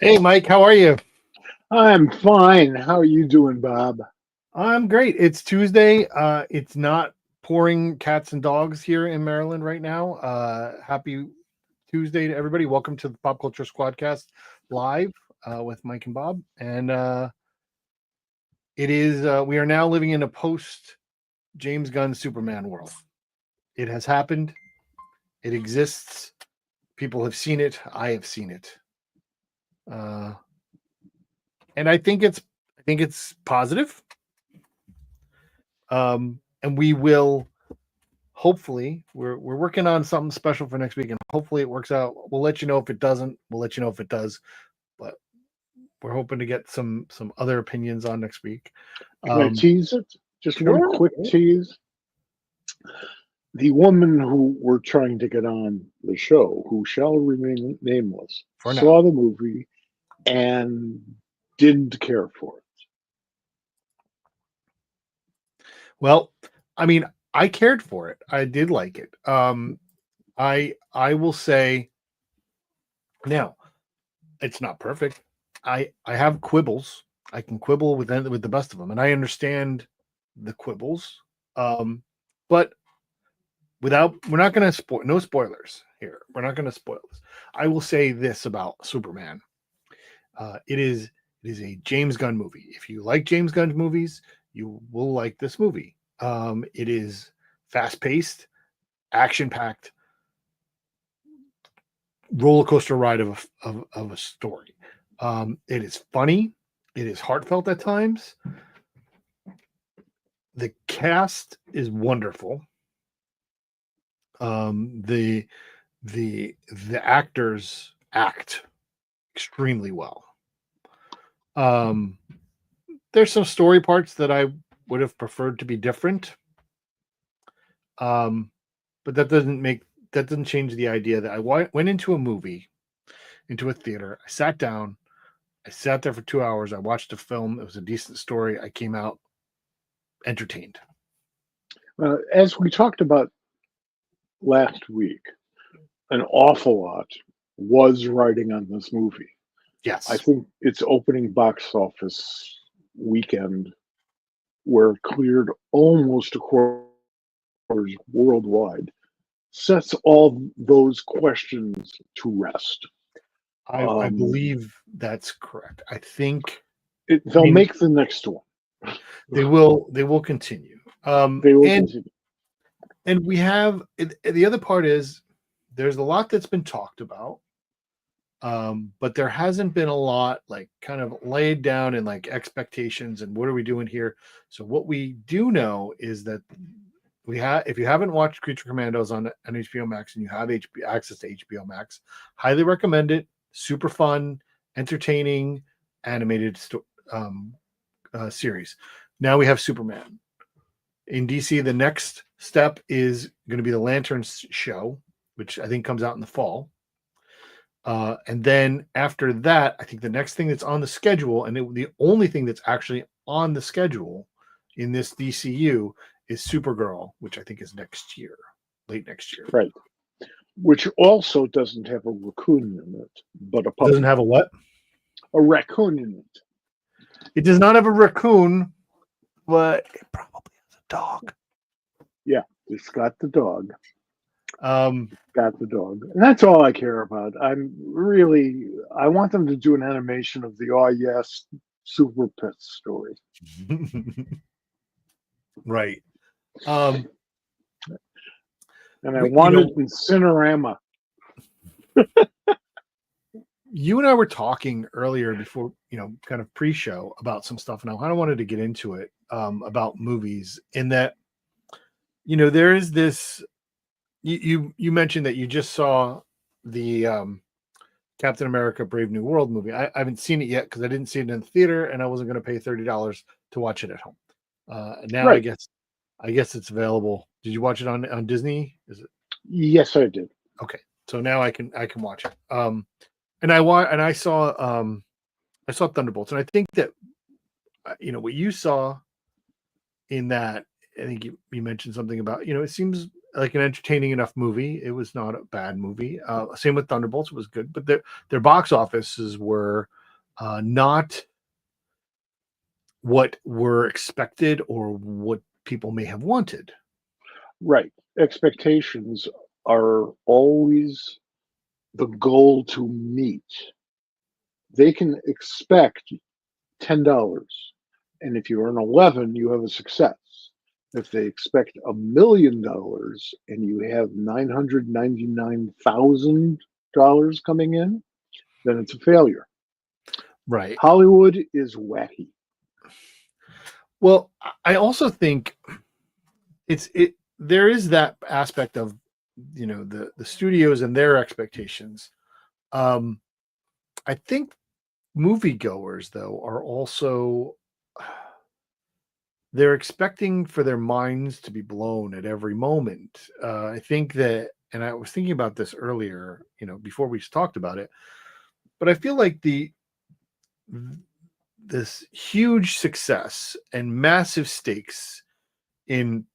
Hey, Mike, how are you? I'm fine. How are you doing, Bob? I'm great. It's Tuesday. It's not pouring cats and dogs here in Maryland right now. Happy Tuesday to everybody. Welcome to the Pop Culture SquadCast live with Mike and Bob. And we are now living in a post James Gunn Superman world. It has happened. It exists. People have seen it. I have seen it. And I think it's positive. And we will hopefully we're working on something special for next week, and hopefully it works out. We'll let you know if it doesn't. We'll let you know if it does, but we're hoping to get some other opinions on next week. Can I tease it? Just Sure. one quick tease. The woman who we're trying to get on the show, who shall remain nameless, For now. saw the movie and didn't care for it. Well, I mean, I cared for it. I did like it. I will say now, it's not perfect. I have quibbles. I can quibble with the best of them, and I understand the quibbles. But we're not going to spoil. No spoilers here. We're not going to spoil this. I will say this about Superman. It is a James Gunn movie. If you like James Gunn movies, you will like this movie. It is fast-paced, action-packed, roller coaster ride of a story. It is funny. It is heartfelt at times. The cast is wonderful. The actors act extremely well. There's some story parts that I would have preferred to be different. But that doesn't change the idea that I went into a theater. I sat down. I sat there for 2 hours. I watched a film. It was a decent story. I came out entertained. As we talked about last week, an awful lot was riding on this movie. Yes. I think its opening box office weekend, where it cleared almost a quarter worldwide, sets all those questions to rest. I believe that's correct. I think they'll make the next one. They will continue. They will continue. And we have the other part is there's a lot that's been talked about, but there hasn't been a lot like kind of laid down in like expectations and what are we doing here. So what we do know is that if you haven't watched Creature Commandos on HBO Max and you have access to HBO Max, highly recommend it. Super fun, entertaining, animated series. Now we have Superman. In DC, the next step is going to be the Lanterns show, which I think comes out in the fall. And then after that, I think the next thing that's on the schedule, and the only thing that's actually on the schedule in this DCU is Supergirl, which I think is next year, late next year. Right. Which also doesn't have a raccoon in it, but a puppy. Doesn't have a what? A raccoon in it. It does not have a raccoon, but it probably has a dog. Yeah, it's got the dog. Got the dog. And that's all I care about. I want them to do an animation of the Oh Yes Super Pet story. Right. And I want it in Cinerama. You and I were talking earlier before, kind of pre-show about some stuff, and I kind of wanted to get into it about movies. In that, there is this. You mentioned that you just saw the Captain America: Brave New World movie. I haven't seen it yet because I didn't see it in the theater, and I wasn't going to pay $30 to watch it at home. Now right. I guess it's available. Did you watch it on Disney? Is it? Yes, I did. Okay, so now I can watch it. And I saw Thunderbolts, and I think that what you saw in that, I think you mentioned something about it seems like an entertaining enough movie. It was not a bad movie. Same with Thunderbolts; it was good, but their box offices were not what were expected or what people may have wanted. Right. Expectations are always the goal to meet. They can expect $10, and if you earn 11, you have a success. If they expect $1 million and you have $999,000 coming in, then it's a failure. Right. Hollywood is wacky. Well, I also think there is that aspect of the studios and their expectations. I think moviegoers though are also they're expecting for their minds to be blown at every moment. I think that, and I was thinking about this earlier, before we talked about it, but I feel like this huge success and massive stakes in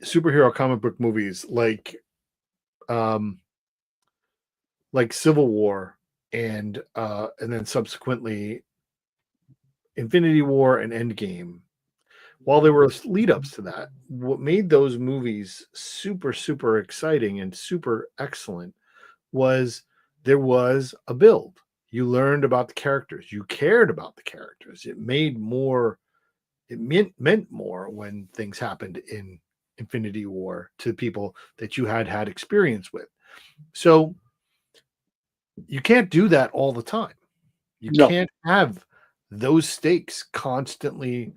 superhero comic book movies like Civil War and then subsequently Infinity War and Endgame, while there were lead ups to that, what made those movies super, super exciting and super excellent was there was a build. You learned about the characters. You cared about the characters. It meant more when things happened in Infinity War to people that you had experience with. So you can't do that all the time. You No, can't have those stakes constantly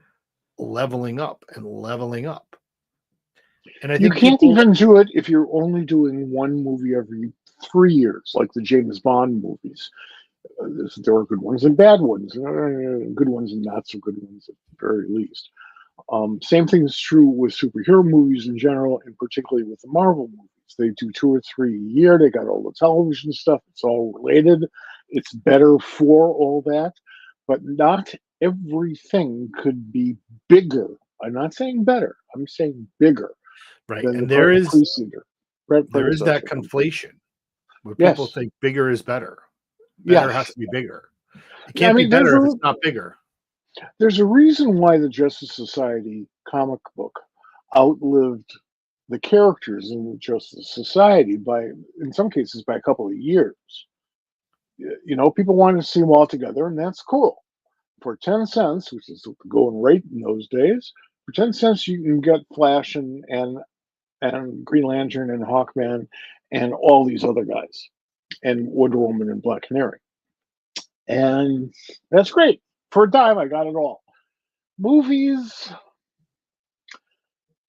leveling up and leveling up. And I you think can't people, even do it if you're only doing one movie every 3 years, like the James Bond movies. There are good ones and bad ones, good ones and not so good ones at the very least. Same thing is true with superhero movies in general, and particularly with the Marvel movies. They do 2 or 3 a year. They got all the television stuff. It's all related. It's better for all that, but not everything could be bigger. I'm not saying better. I'm saying bigger right? than the And there is that predecessor. conflation where people Yes, think bigger is better. Better has yes. to be bigger. It I can't be mean, better if it's not bigger. there's a reason why the Justice Society comic book outlived the characters in the Justice Society by, in some cases, by a couple of years. People wanted to see them all together, and that's cool. For 10 cents, which is the going rate in those days, for 10 cents, you can get Flash and Green Lantern and Hawkman and all these other guys, and Wonder Woman and Black Canary. And that's great. For a dime, I got it all. Movies,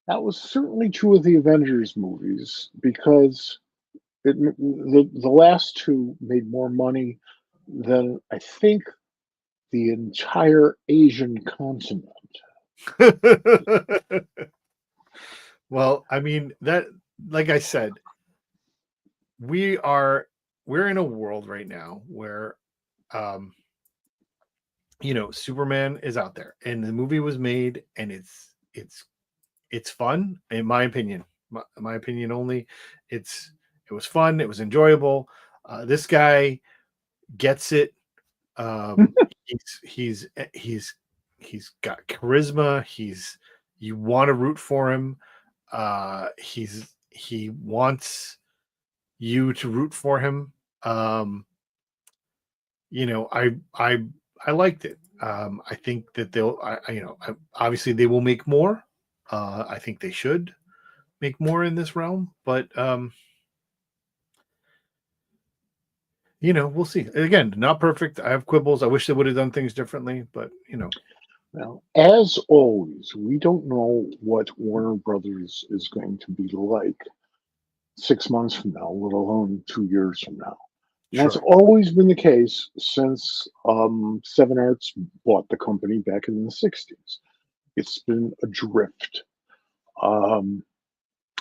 that was certainly true of the Avengers movies because the last two made more money than I think the entire Asian continent. Well, I mean that, like I said, we're in a world right now where um Superman is out there and the movie was made and it's fun in my opinion. My opinion only. It was fun, it was enjoyable. This guy gets it. Um he's got charisma. You want to root for him. He wants you to root for him. I liked it. I think that obviously they will make more. I think they should make more in this realm, but we'll see. Again, not perfect. I have quibbles. I wish they would have done things differently, but Well, as always, we don't know what Warner Brothers is going to be like 6 months from now, let alone 2 years from now. And that's sure. always been the case since Seven Arts bought the company back in the 60s. It's been adrift. Um,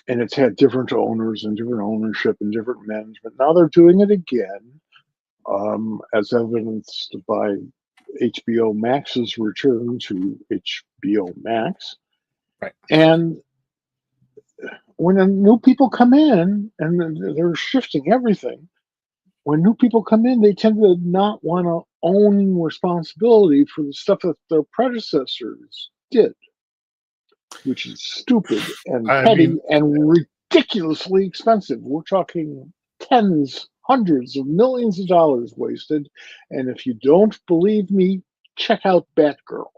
and it's had different owners and different ownership and different management. Now they're doing it again, as evidenced by HBO Max's return to HBO Max. Right. And when new people come in and they're shifting everything, when new people come in, they tend to not want to own responsibility for the stuff that their predecessors did, which is stupid and I petty mean, and ridiculously expensive. We're talking tens, hundreds of millions of dollars wasted. And if you don't believe me, check out Batgirl.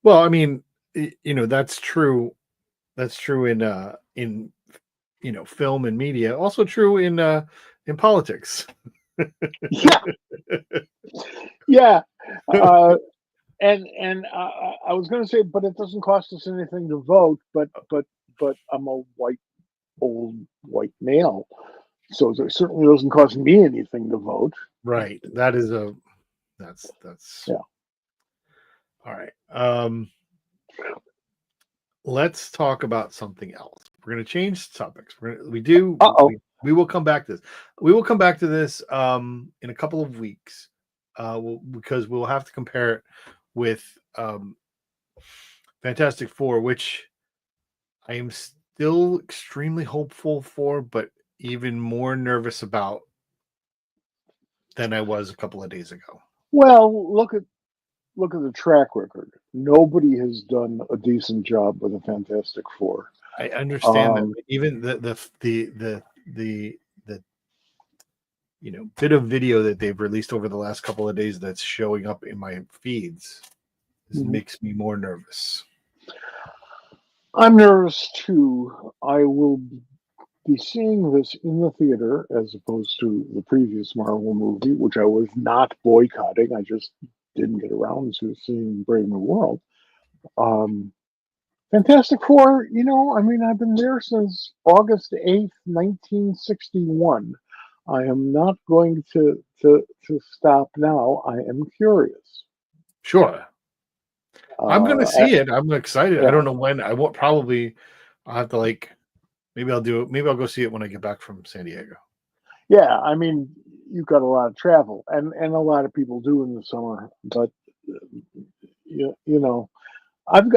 well, I mean, that's true. That's true in film and media. Also true in politics. Yeah, yeah. Uh, and I was going to say, but it doesn't cost us anything to vote. But I'm a old white male, so it certainly doesn't cost me anything to vote. Right. That's Yeah. all right. Let's talk about something else. We're going to change topics. Uh-oh. We will come back to this. We will come back to this in a couple of weeks, because we'll have to compare it with Fantastic Four, which I am still extremely hopeful for, but even more nervous about than I was a couple of days ago. Well, look at the track record. Nobody has done a decent job with the Fantastic Four. I understand that, but even the bit of video that they've released over the last couple of days that's showing up in my feeds makes me more nervous. I'm nervous too. I will be seeing this in the theater as opposed to the previous Marvel movie, which I was not boycotting. I just didn't get around to seeing Brave New World. Fantastic Four, I mean, I've been there since August 8th, 1961. I am not going to stop now. I am curious. Sure. I'm going to see it. I'm excited. Yeah. I don't know when. I won't probably. I'll have to maybe I'll do it. Maybe I'll go see it when I get back from San Diego. Yeah, I mean, you've got a lot of travel, and a lot of people do in the summer. But I've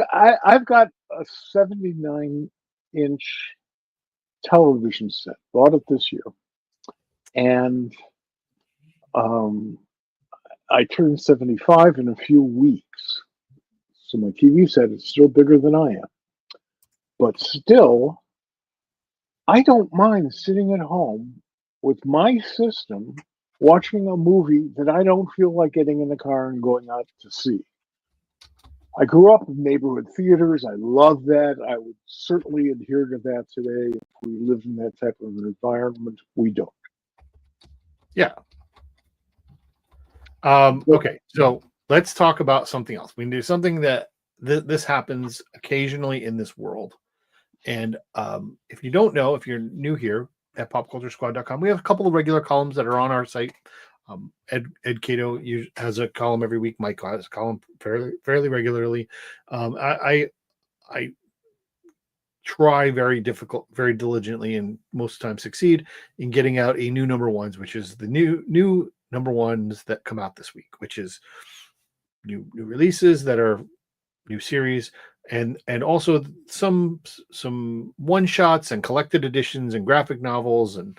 got a 79-inch television set. Bought it this year, and I turned 75 in a few weeks. So my TV set is still bigger than I am. But still, I don't mind sitting at home with my system watching a movie that I don't feel like getting in the car and going out to see. I grew up in neighborhood theaters. I love that. I would certainly adhere to that today if we lived in that type of an environment. We don't. Yeah. Okay, so let's talk about something else. We can do something that this happens occasionally in this world. And if you don't know, if you're new here at popculturesquad.com, we have a couple of regular columns that are on our site. Ed Cato has a column every week. Mike has a column fairly regularly. I try very diligently, and most of the time succeed in getting out a new number ones, which is the new number ones that come out this week, which is new releases that are new series, and also some one shots and collected editions and graphic novels and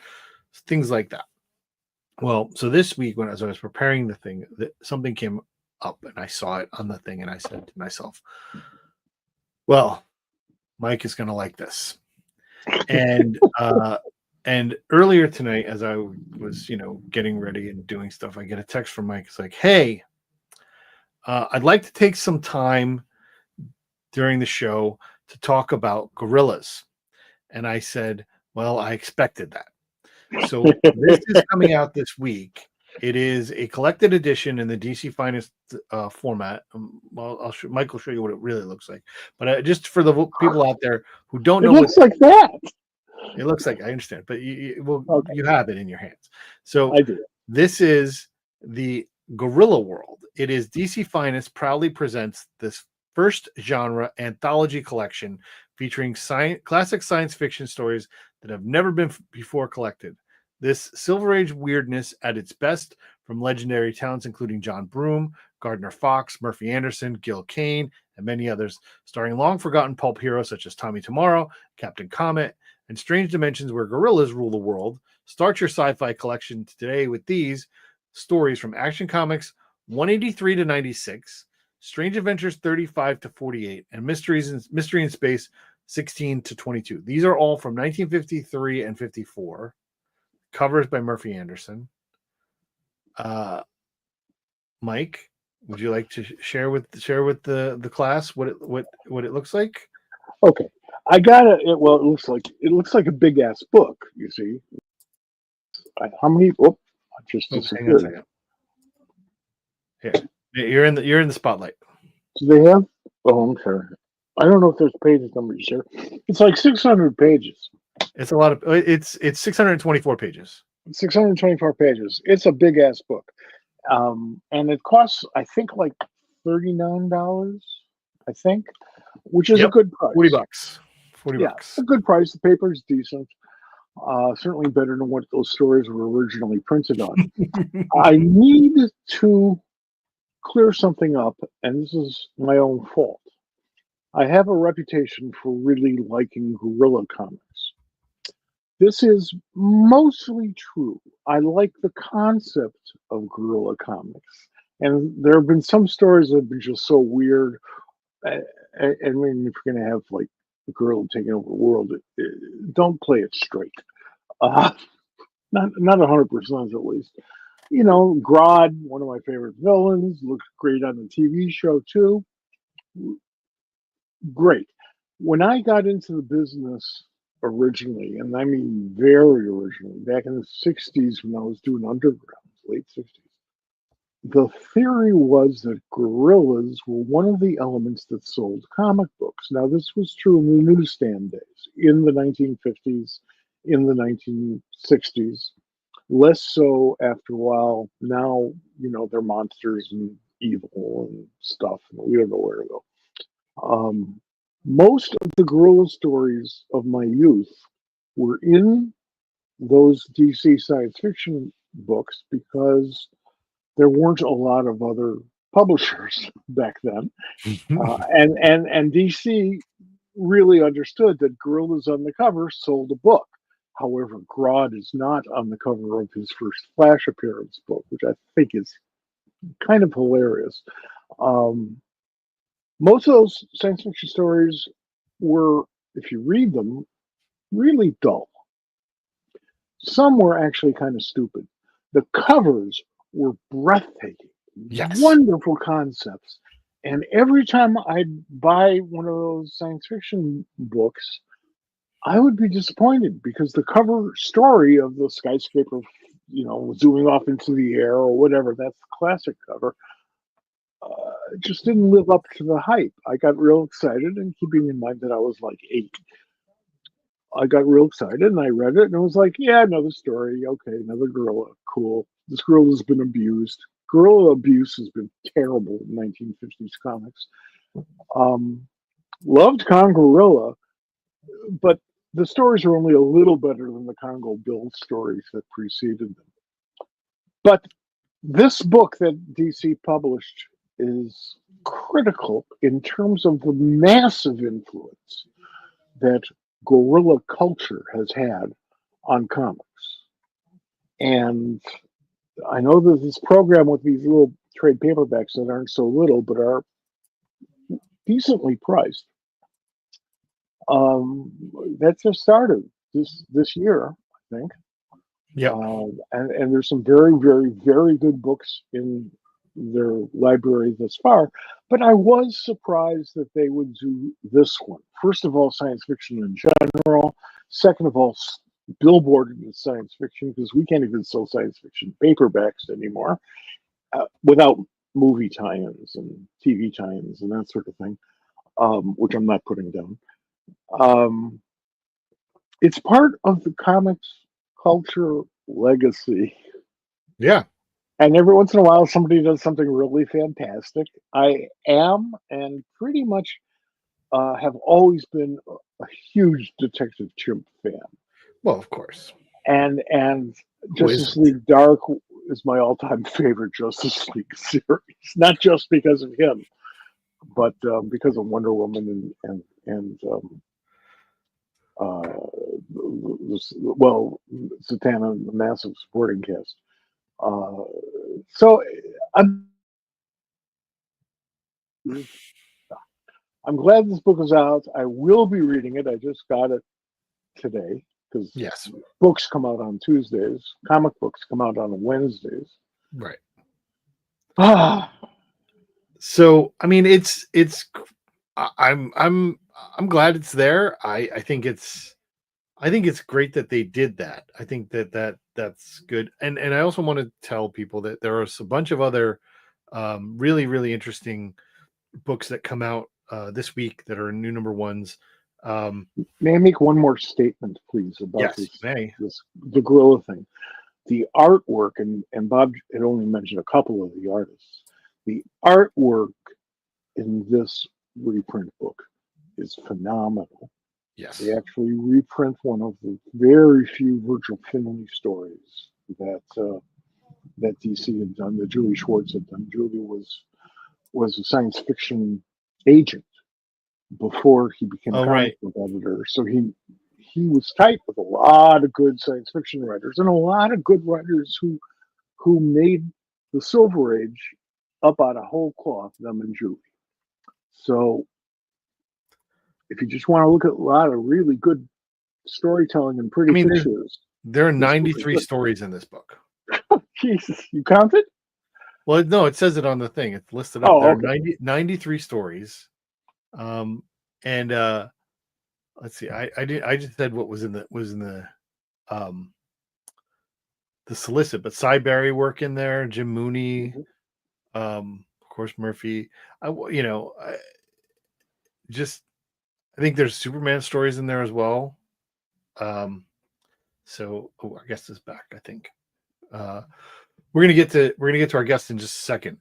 things like that. Well, so this week, as I was preparing the thing, something came up and I saw it on the thing, and I said to myself, well, Mike is going to like this. And and earlier tonight, as I was getting ready and doing stuff, I get a text from Mike. It's like, hey, I'd like to take some time during the show to talk about gorillas. And I said, well, I expected that. So this is coming out this week. It is a collected edition in the DC Finest format. Well, Mike will show you what it really looks like. But just for the people out there who don't know, it looks like that. It looks like, I understand, but you have it in your hands. So I do. This is the Gorilla World. It is DC Finest proudly presents this first genre anthology collection featuring classic science fiction stories that have never been before collected. This Silver Age weirdness at its best from legendary talents including John Broome, Gardner Fox, Murphy Anderson, Gil Kane, and many others, starring long-forgotten pulp heroes such as Tommy Tomorrow, Captain Comet, and strange dimensions where gorillas rule the world. Start your sci-fi collection today with these stories from Action Comics 183 to 96, Strange Adventures 35 to 48, and Mystery in Space 16 to 22. These are all from 1953 and 54. Covers by Murphy Anderson. Mike, would you like to share with the class what it looks like? Okay, I got it. Well, it looks like a big ass book. You see, how many? Oh, I just Hang on a disappeared. second. Here, you're in the spotlight. Do they have? Oh, I'm sorry. I don't know if there's page numbers here. It's like 600 pages. It's a lot of. It's 624 pages. 624 pages. It's a big ass book, and it costs I think like $39. I think, which is a good price. $40. It's a good price. The paper is decent. Certainly better than what those stories were originally printed on. I need to clear something up, and this is my own fault. I have a reputation for really liking guerrilla comics. This is mostly true. I like the concept of guerrilla comics, and there have been some stories that have been just so weird. I mean, if you're going to have like a guerrilla taking over the world, don't play it straight. Not 100% at least. You know, Grodd, one of my favorite villains, looks great on the TV show too. Great. When I got into the business originally, and I mean very originally, back in the 60s when I was doing underground, late 60s, the theory was that guerrillas were one of the elements that sold comic books. Now, this was true in the newsstand days, in the 1950s, in the 1960s. Less so after a while. Now, you know, they're monsters and evil and stuff, and we don't know where to go. Most of the guerrilla stories of my youth were in those DC science fiction books because there weren't a lot of other publishers back then, and DC really understood that gorillas on the cover sold a book. However, Grodd is not on the cover of his first Flash appearance book, which I think is kind of hilarious. Most of those science fiction stories were, if you read them, really dull. Some were actually kind of stupid. The covers were breathtaking, wonderful concepts. And every time I'd buy one of those science fiction books, I would be disappointed because the cover story of the skyscraper, you know, zooming off into the air or whatever, that's the classic cover, just didn't live up to the hype. I got real excited, and keeping in mind that I was like 8, I got real excited and I read it and it was like, yeah, another story. Okay, another gorilla. Cool. This gorilla's been abused. Gorilla abuse has been terrible in 1950s comics. Loved Gorilla, but the stories are only a little better than the Congo Bill stories that preceded them. But this book that DC published is critical in terms of the massive influence that guerrilla culture has had on comics. And I know there's this program with these little trade paperbacks that aren't so little but are decently priced. That just started this year, I think. Yeah. And there's some very, very, very good books in their library thus far. But I was surprised that they would do this one. First of all, science fiction in general. Second of all, billboarded as science fiction, because we can't even sell science fiction paperbacks anymore without movie tie-ins and TV tie-ins and that sort of thing, which I'm not putting down. It's part of the comics culture legacy. Yeah. And every once in a while, somebody does something really fantastic. I am and pretty much have always been a huge Detective Chimp fan. Well, of course. And Who Justice isn't? League Dark is my all-time favorite Justice League series. Not just because of him, but because of Wonder Woman and well, Zatanna and the massive supporting cast. Uh, so I'm I'm glad this book is out. I will be reading it. I just got it today because Yes. books come out on Tuesdays. Comic books come out on Wednesdays. Right. Ah, So I mean, I'm glad it's there. I think it's great that they did that. I think that's good. And I also want to tell people that there are a bunch of other really really interesting books that come out this week that are new number ones. may I make one more statement, please, about Yes, you may. the gorilla thing? The artwork, and Bob had only mentioned a couple of the artists. The artwork in this reprint book is phenomenal. Yes. They actually reprint one of the very few Virgil Finley stories that DC had done, that Julie Schwartz had done. Julie was a science fiction agent before he became a Oh, right. comic book editor. So he was tight with a lot of good science fiction writers and a lot of good writers who made the Silver Age up out of whole cloth, them and Julie. So if you just want to look at a lot of really good storytelling and I pretty mean, pictures, there are this book is 93 good. stories in this book. Jesus, you counted? Well, no, it says it on the thing. It's listed up. Oh, There are okay. 93 stories. And let's see. I just said what was in um the solicit, but Cy Barry work in there, Jim Mooney, Mhm. of course Murphy. Just I think there's Superman stories in there as well. Um, so our guest is back, I think. Uh, we're gonna get to our guest in just a second.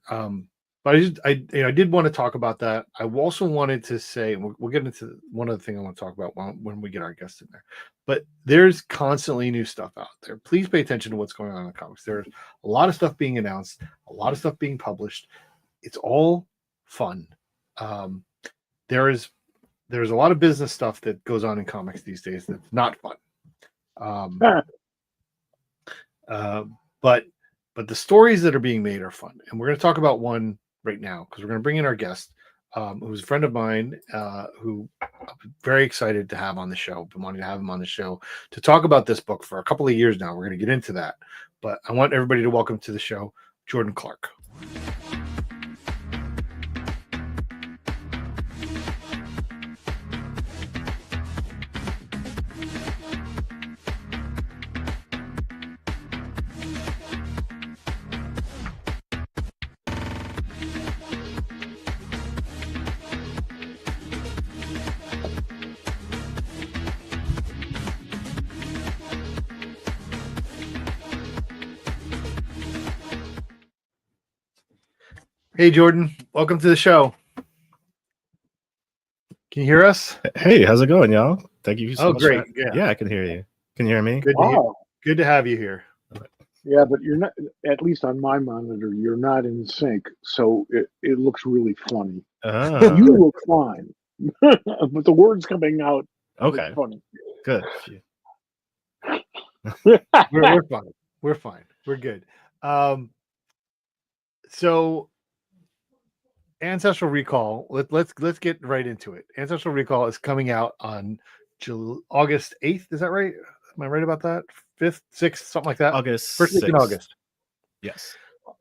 But I did want to talk about that. I also wanted to say we'll get into one other thing I want to talk about when we get our guest in there. But there's constantly new stuff out there. Please pay attention to what's going on in the comics. There's a lot of stuff being announced, a lot of stuff being published. It's all fun. Um, there's a lot of business stuff that goes on in comics these days that's not fun. Um, uh, but the stories that are being made are fun, and we're going to talk about one right now because we're going to bring in our guest, who's a friend of mine, who I'm very excited to have on the show. Been wanting to have him on the show to talk about this book for a couple of years now. We're going to get into that, but I want everybody to welcome to the show Jordan Clark. Hey, Jordan, welcome to the show. Can you hear us? Hey, how's it going, y'all? Thank you so Oh, much. great. Yeah, I can hear you. Can you hear me? Good to hear. Wow. Good to have you here. Yeah, but you're not, at least on my monitor, you're not in sync. So it looks really funny. You look fine. But the words coming out Okay, look funny. good. We're fine. We're fine. We're good. So Ancestral Recall. Let's get right into it. Ancestral Recall is coming out on August 8th. Is that right? Am I right about that? 5th, 6th, something like that. August First week in 6th. August. Yes.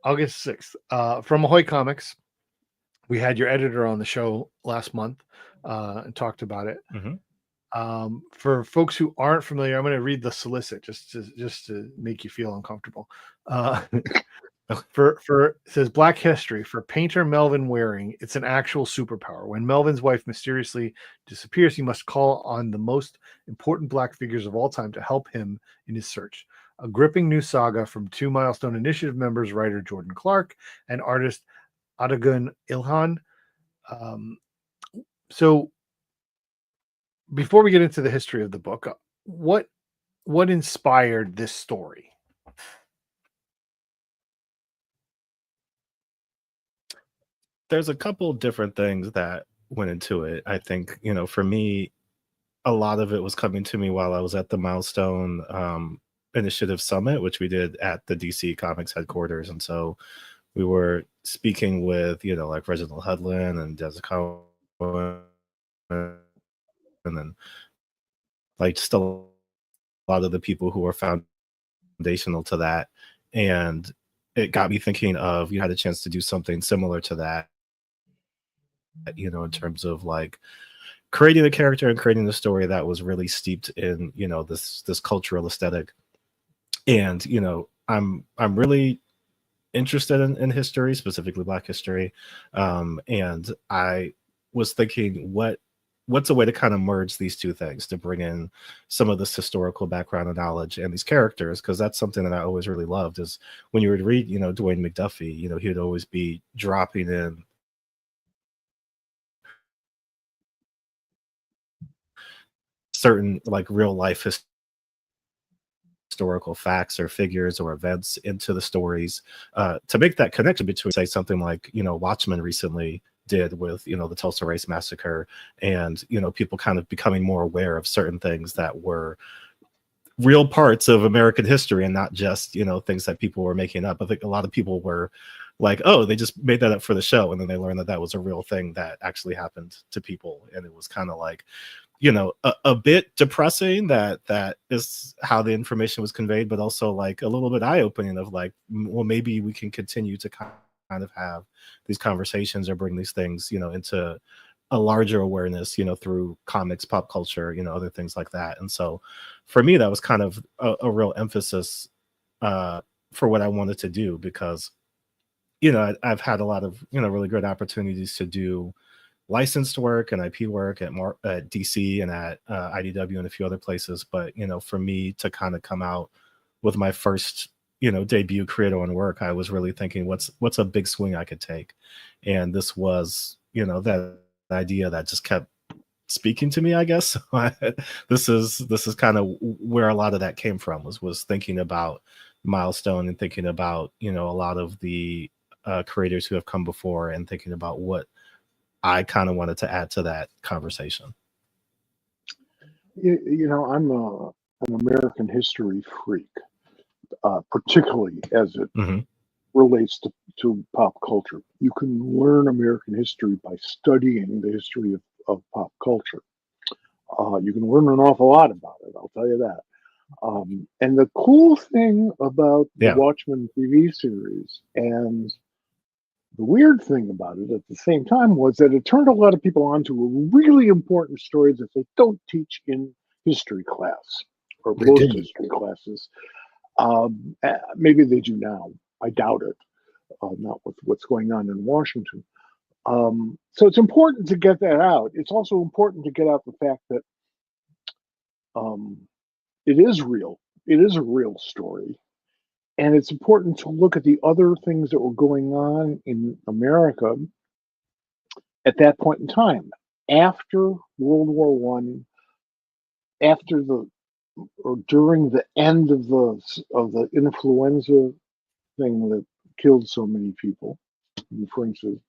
August 6th. From Ahoy Comics. We had your editor on the show last month and talked about it. Mm-hmm. For folks who aren't familiar, I'm going to read the solicit just to make you feel uncomfortable. It says Black History for painter Melvin Waring. It's an actual superpower. When Melvin's wife mysteriously disappears, he must call on the most important Black figures of all time to help him in his search. A gripping new saga from two Milestone Initiative members, writer Jordan Clark and artist Adagun Ilhan. So before we get into the history of the book, what what inspired this story? There's a couple different things that went into it. I think, for me, a lot of it was coming to me while I was at the Milestone Initiative Summit, which we did at the DC Comics headquarters. And so we were speaking with, like Reginald Hudlin and Jessica Cohen, and then like just a lot of the people who were foundational to that. And it got me thinking of, you had a chance to do something similar to that, in terms of like creating a character and creating a story that was really steeped in, this cultural aesthetic. And, I'm really interested in history, specifically Black history. And I was thinking, what's a way to kind of merge these two things, to bring in some of this historical background and knowledge and these characters, because that's something that I always really loved, is when you would read, Dwayne McDuffie, he would always be dropping in certain like real life historical facts or figures or events into the stories, to make that connection between, say, something like, Watchmen recently did with, the Tulsa Race Massacre, and, people kind of becoming more aware of certain things that were real parts of American history and not just, things that people were making up. I think a lot of people were like, oh, they just made that up for the show. And then they learned that that was a real thing that actually happened to people. And it was kind of like, a bit depressing that is how the information was conveyed, but also like a little bit eye-opening of like, well, maybe we can continue to kind of have these conversations or bring these things, into a larger awareness, through comics, pop culture, other things like that. And so for me, that was kind of a real emphasis for what I wanted to do, because, I've had a lot of, really good opportunities to do licensed work and IP work at DC and at IDW and a few other places. But, for me to kind of come out with my first, debut creator-owned work, I was really thinking, what's a big swing I could take? And this was, that idea that just kept speaking to me, I guess. This is kind of where a lot of that came from, was thinking about Milestone and thinking about, a lot of the creators who have come before, and thinking about what I kind of wanted to add to that conversation. I'm an American history freak, particularly as it relates to pop culture. You can learn American history by studying the history of pop culture. You can learn an awful lot about it, I'll tell you that. And the cool thing about the Watchmen TV series, and the weird thing about it at the same time, was that it turned a lot of people on to a really important story that they don't teach in history class, or most history classes. Maybe they do now. I doubt it. Not with what's going on in Washington. So it's important to get that out. It's also important to get out the fact that it is real. It is a real story. And it's important to look at the other things that were going on in America at that point in time, after World War I, after or during the end of the influenza thing that killed so many people, referring to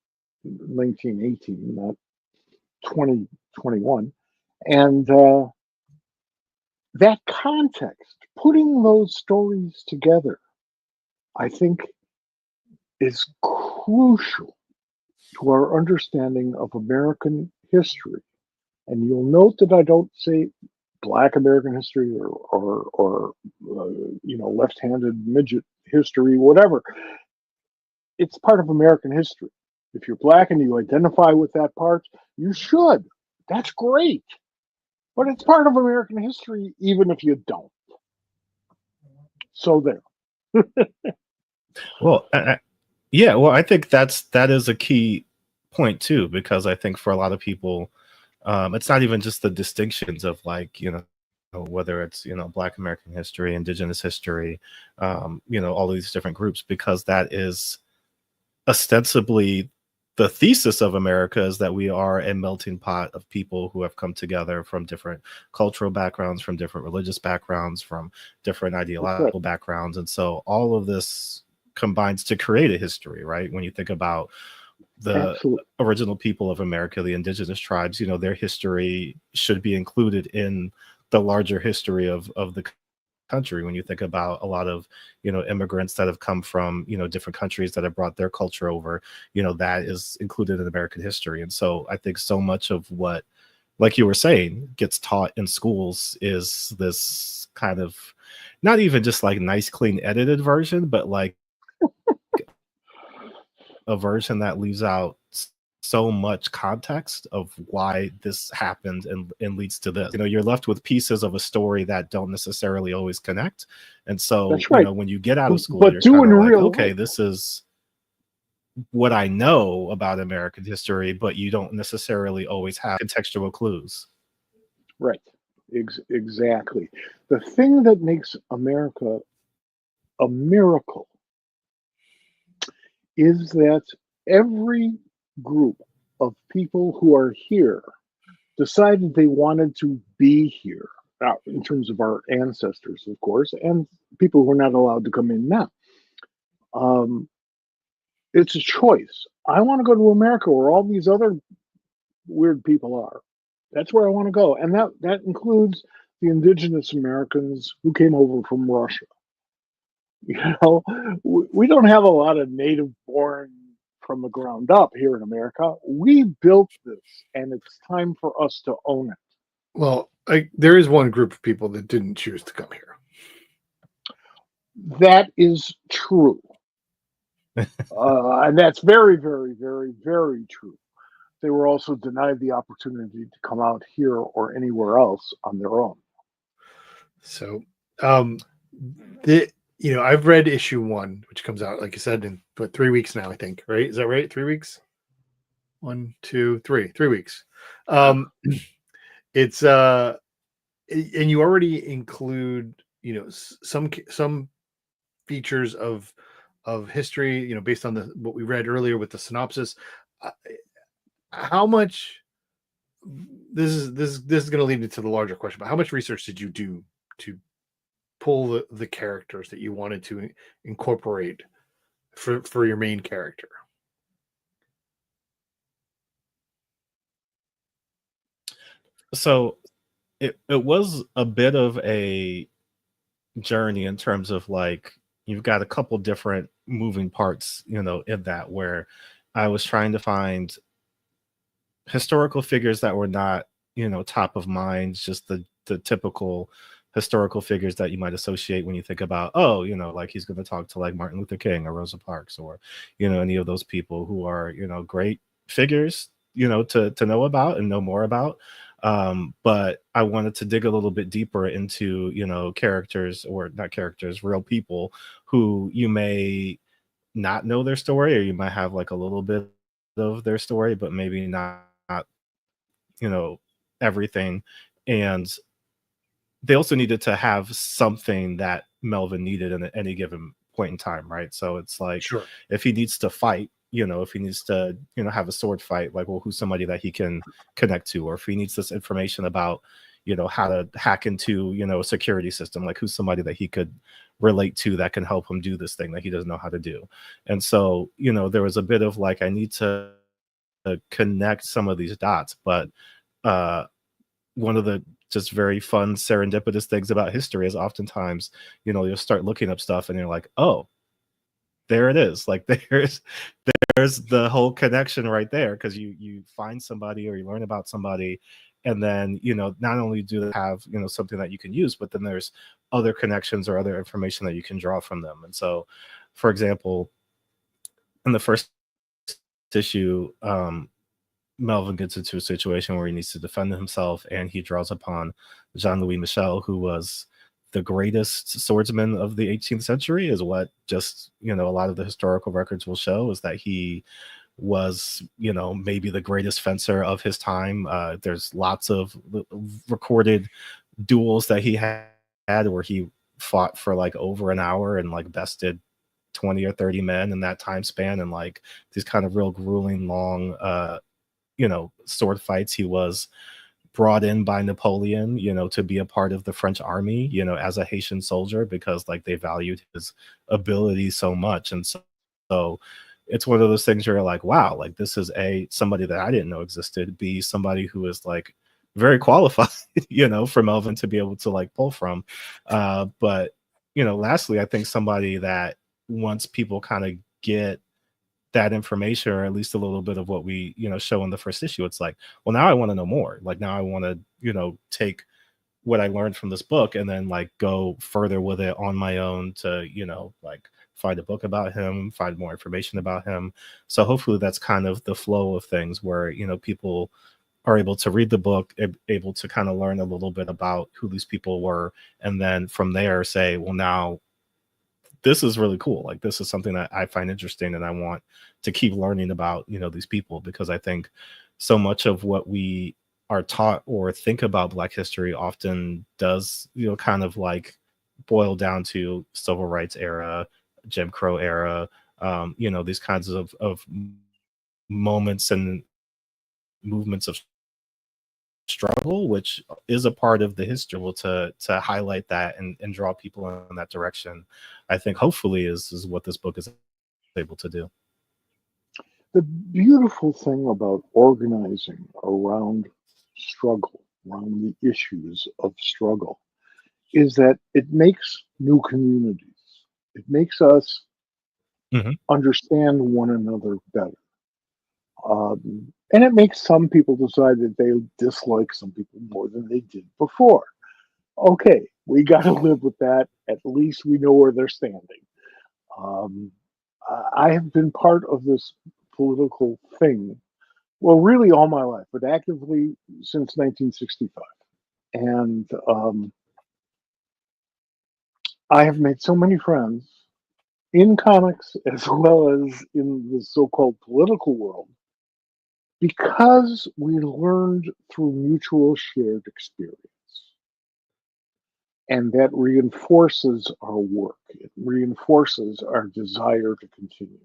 1918, not 2021, and that context, putting those stories together, I think, is crucial to our understanding of American history. And you'll note that I don't say Black American history or left-handed midget history, whatever. It's part of American history. If you're Black and you identify with that part, you should. That's great. But it's part of American history, even if you don't. So there. Well, I think that is a key point too, because I think for a lot of people, it's not even just the distinctions of like, whether it's, Black American history, Indigenous history, all these different groups, because that is ostensibly the thesis of America is that we are a melting pot of people who have come together from different cultural backgrounds, from different religious backgrounds, from different ideological backgrounds. And so all of this combines to create a history, right? When you think about the original people of America, the indigenous tribes, you know, their history should be included in the larger history of the country. When you think about a lot of, you know, immigrants that have come from, you know, different countries that have brought their culture over, you know, that is included in American history. And so I think so much of what, like you were saying, gets taught in schools is this kind of not even just like nice, clean, edited version, but like a version that leaves out so much context of why this happened and leads to this. You know, you're left with pieces of a story that don't necessarily always connect. And so, That's right. You know, when you get out of school, but you're doing kind of like, real okay, life. this is what I know about American history, but you don't necessarily always have contextual clues. Right. Exactly. The thing that makes America a miracle is that every group of people who are here decided they wanted to be here, in terms of our ancestors, of course, and people who are not allowed to come in now. It's a choice. I want to go to America where all these other weird people are. That's where I want to go. And that includes the indigenous Americans who came over from Russia. You know, we don't have a lot of native born from the ground up here in America. We built this, and it's time for us to own it. Well, there is one group of people that didn't choose to come here. That is true. And that's very, very, very, very true. They were also denied the opportunity to come out here or anywhere else on their own. So, you know, I've read issue 1, which comes out, like you said, in 3 weeks now, I think, right? Is that right? 3 weeks? 1, 2, 3 weeks. It's and you already include, you know, some features of history, you know, based on what we read earlier with the synopsis. How much this is going to lead into the larger question, but how much research did you do to pull the characters that you wanted to incorporate for your main character? So it was a bit of a journey in terms of like, you've got a couple different moving parts, you know, in that, where I was trying to find historical figures that were not, you know, top of mind, just the typical historical figures that you might associate when you think about, oh, you know, like he's going to talk to like Martin Luther King or Rosa Parks, or, you know, any of those people who are, you know, great figures, you know, to know about and know more about. But I wanted to dig a little bit deeper into, you know, characters, or not characters, real people who you may not know their story, or you might have like a little bit of their story, but maybe not, you know, everything. And they also needed to have something that Melvin needed at any given point in time, right? So it's like, Sure. if he needs to fight, you know, if he needs to, you know, have a sword fight, like, well, who's somebody that he can connect to? Or if he needs this information about, you know, how to hack into, you know, a security system, like who's somebody that he could relate to that can help him do this thing that he doesn't know how to do. And so, you know, there was a bit of like, I need to connect some of these dots. But one of the just very fun serendipitous things about history is oftentimes, you know, you'll start looking up stuff and you're like, oh, there it is. Like there's the whole connection right there, because you find somebody or you learn about somebody, and then, you know, not only do they have, you know, something that you can use, but then there's other connections or other information that you can draw from them. And so, for example, in the first issue, Melvin gets into a situation where he needs to defend himself, and he draws upon Jean-Louis Michel, who was the greatest swordsman of the 18th century, is what just, you know, a lot of the historical records will show, is that he was, you know, maybe the greatest fencer of his time. There's lots of recorded duels that he had where he fought for like over an hour and like bested 20 or 30 men in that time span, and like these kind of real grueling long sword fights. He was brought in by Napoleon, to be a part of the French army, as a Haitian soldier, because like they valued his ability so much. And so it's one of those things where you're like, wow, like this is somebody that I didn't know existed, B, somebody who is like very qualified, for Melvin to be able to like pull from. But lastly, I think somebody that once people kind of get that information, or at least a little bit of what we show in the first issue, it's like, well, now I want to know more. Like now I want to take what I learned from this book and then like go further with it on my own to like find a book about him, find more information about him. So hopefully that's kind of the flow of things where people are able to read the book, able to kind of learn a little bit about who these people were, and then from there say, well, now this is really cool. Like this is something that I find interesting and I want to keep learning about, these people, because I think so much of what we are taught or think about Black history often does, kind of like boil down to civil rights era, Jim Crow era, these kinds of moments and movements of struggle, which is a part of the history. To highlight that and draw people in that direction, I think hopefully is what this book is able to do. The beautiful thing about organizing around struggle, around the issues of struggle, is that it makes new communities. It makes us understand one another better. And it makes some people decide that they dislike some people more than they did before. Okay, we got to live with that. At least we know where they're standing. I have been part of this political thing, well, really all my life, but actively since 1965. And I have made so many friends in comics as well as in the so-called political world, because we learned through mutual shared experience. And that reinforces our work. It reinforces our desire to continue.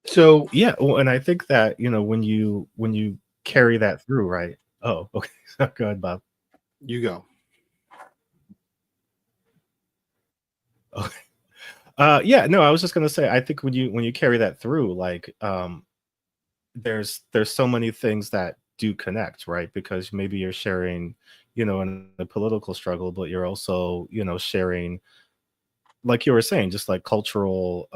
So yeah, well, and I think that when you carry that through, right? Oh, okay. Go ahead, Bob. You go. Okay. Yeah, no, I was just gonna say, I think when you carry that through, like there's so many things that do connect, right? Because maybe you're sharing, in a political struggle, but you're also, sharing, like you were saying, just like cultural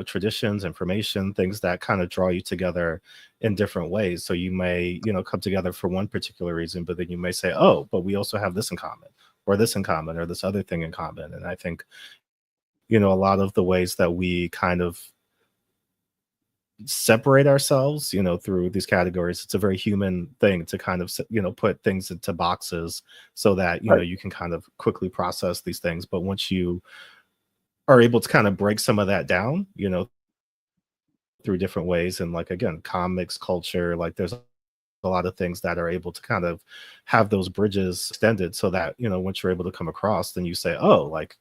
traditions, information, things that kind of draw you together in different ways. So you may, come together for one particular reason, but then you may say, oh, but we also have this in common, or this in common, or this other thing in common. And I think, a lot of the ways that we kind of separate ourselves, through these categories, it's a very human thing to kind of, put things into boxes so that, Right. you can kind of quickly process these things. But once you are able to kind of break some of that down, through different ways, and like, again, comics, culture, like there's a lot of things that are able to kind of have those bridges extended so that, once you're able to come across, then you say, oh, like,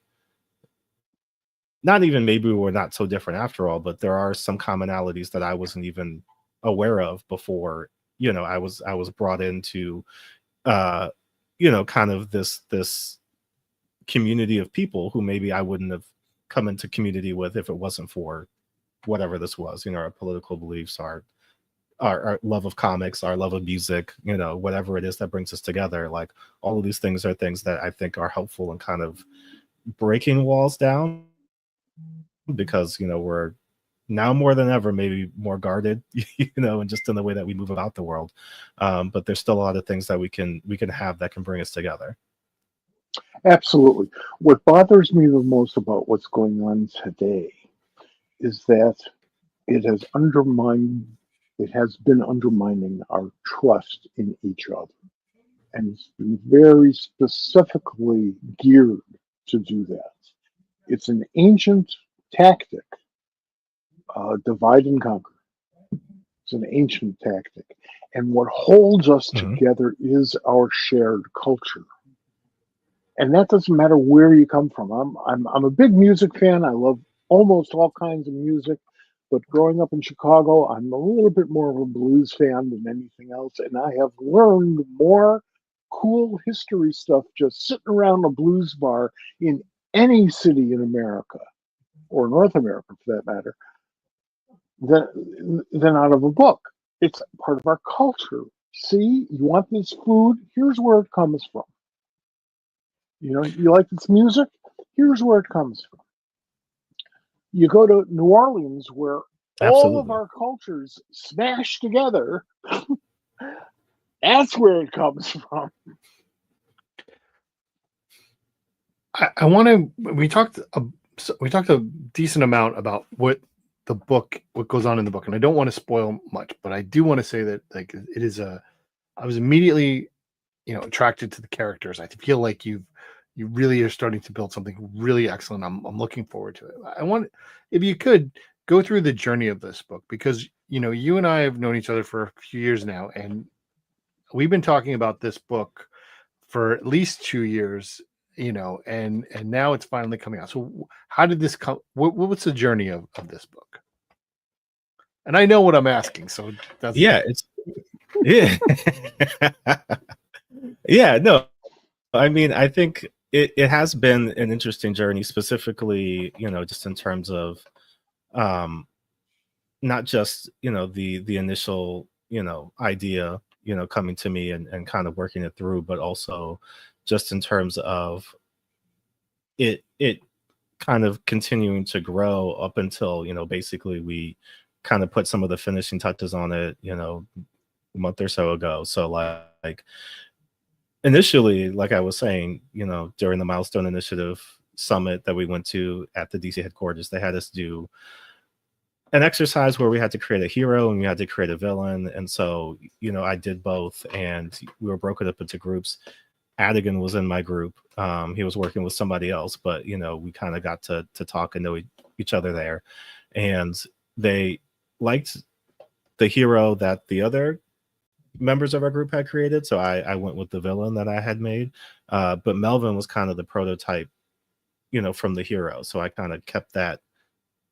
not even maybe we're not so different after all, but there are some commonalities that I wasn't even aware of before, I was brought into, kind of this community of people who maybe I wouldn't have come into community with if it wasn't for whatever this was, our political beliefs, our love of comics, our love of music, whatever it is that brings us together. Like all of these things are things that I think are helpful in kind of breaking walls down, because we're now more than ever maybe more guarded, and just in the way that we move about the world. But there's still a lot of things that we can have that can bring us together. Absolutely. What bothers me the most about what's going on today is that it has been undermining our trust in each other. And it's been very specifically geared to do that. It's an ancient tactic, divide and conquer. It's an ancient tactic. And what holds us together is our shared culture. And that doesn't matter where you come from. I'm a big music fan. I love almost all kinds of music. But growing up in Chicago, I'm a little bit more of a blues fan than anything else. And I have learned more cool history stuff just sitting around a blues bar in any city in America, or North America for that matter, than out of a book. It's part of our culture. See, you want this food? Here's where it comes from. You know, you like this music? Here's where it comes from. You go to New Orleans, where all of Absolutely. our cultures smash together. That's where it comes from. I want to. We talked a decent amount about what goes on in the book, and I don't want to spoil much, but I do want to say that like it is I was immediately, attracted to the characters. I feel like you really are starting to build something really excellent. I'm looking forward to it. I want, if you could go through the journey of this book, because you and I have known each other for a few years now, and we've been talking about this book for at least 2 years, and now it's finally coming out. So how did this come? What's the journey of this book? And I know what I'm asking, so that's It's yeah. Yeah, no. I mean, I think it has been an interesting journey, specifically, just in terms of not just, the initial, idea, coming to me and kind of working it through, but also just in terms of it kind of continuing to grow up until, basically we kind of put some of the finishing touches on it, a month or so ago. So like initially, like I was saying, during the Milestone Initiative summit that we went to at the DC headquarters, they had us do an exercise where we had to create a hero and we had to create a villain. And so, I did both, and we were broken up into groups. Adigan was in my group. He was working with somebody else, but we kind of got to talk and know each other there. And they liked the hero that the other members of our group had created, so I went with the villain that I had made. But Melvin was kind of the prototype, from the hero. So I kind of kept that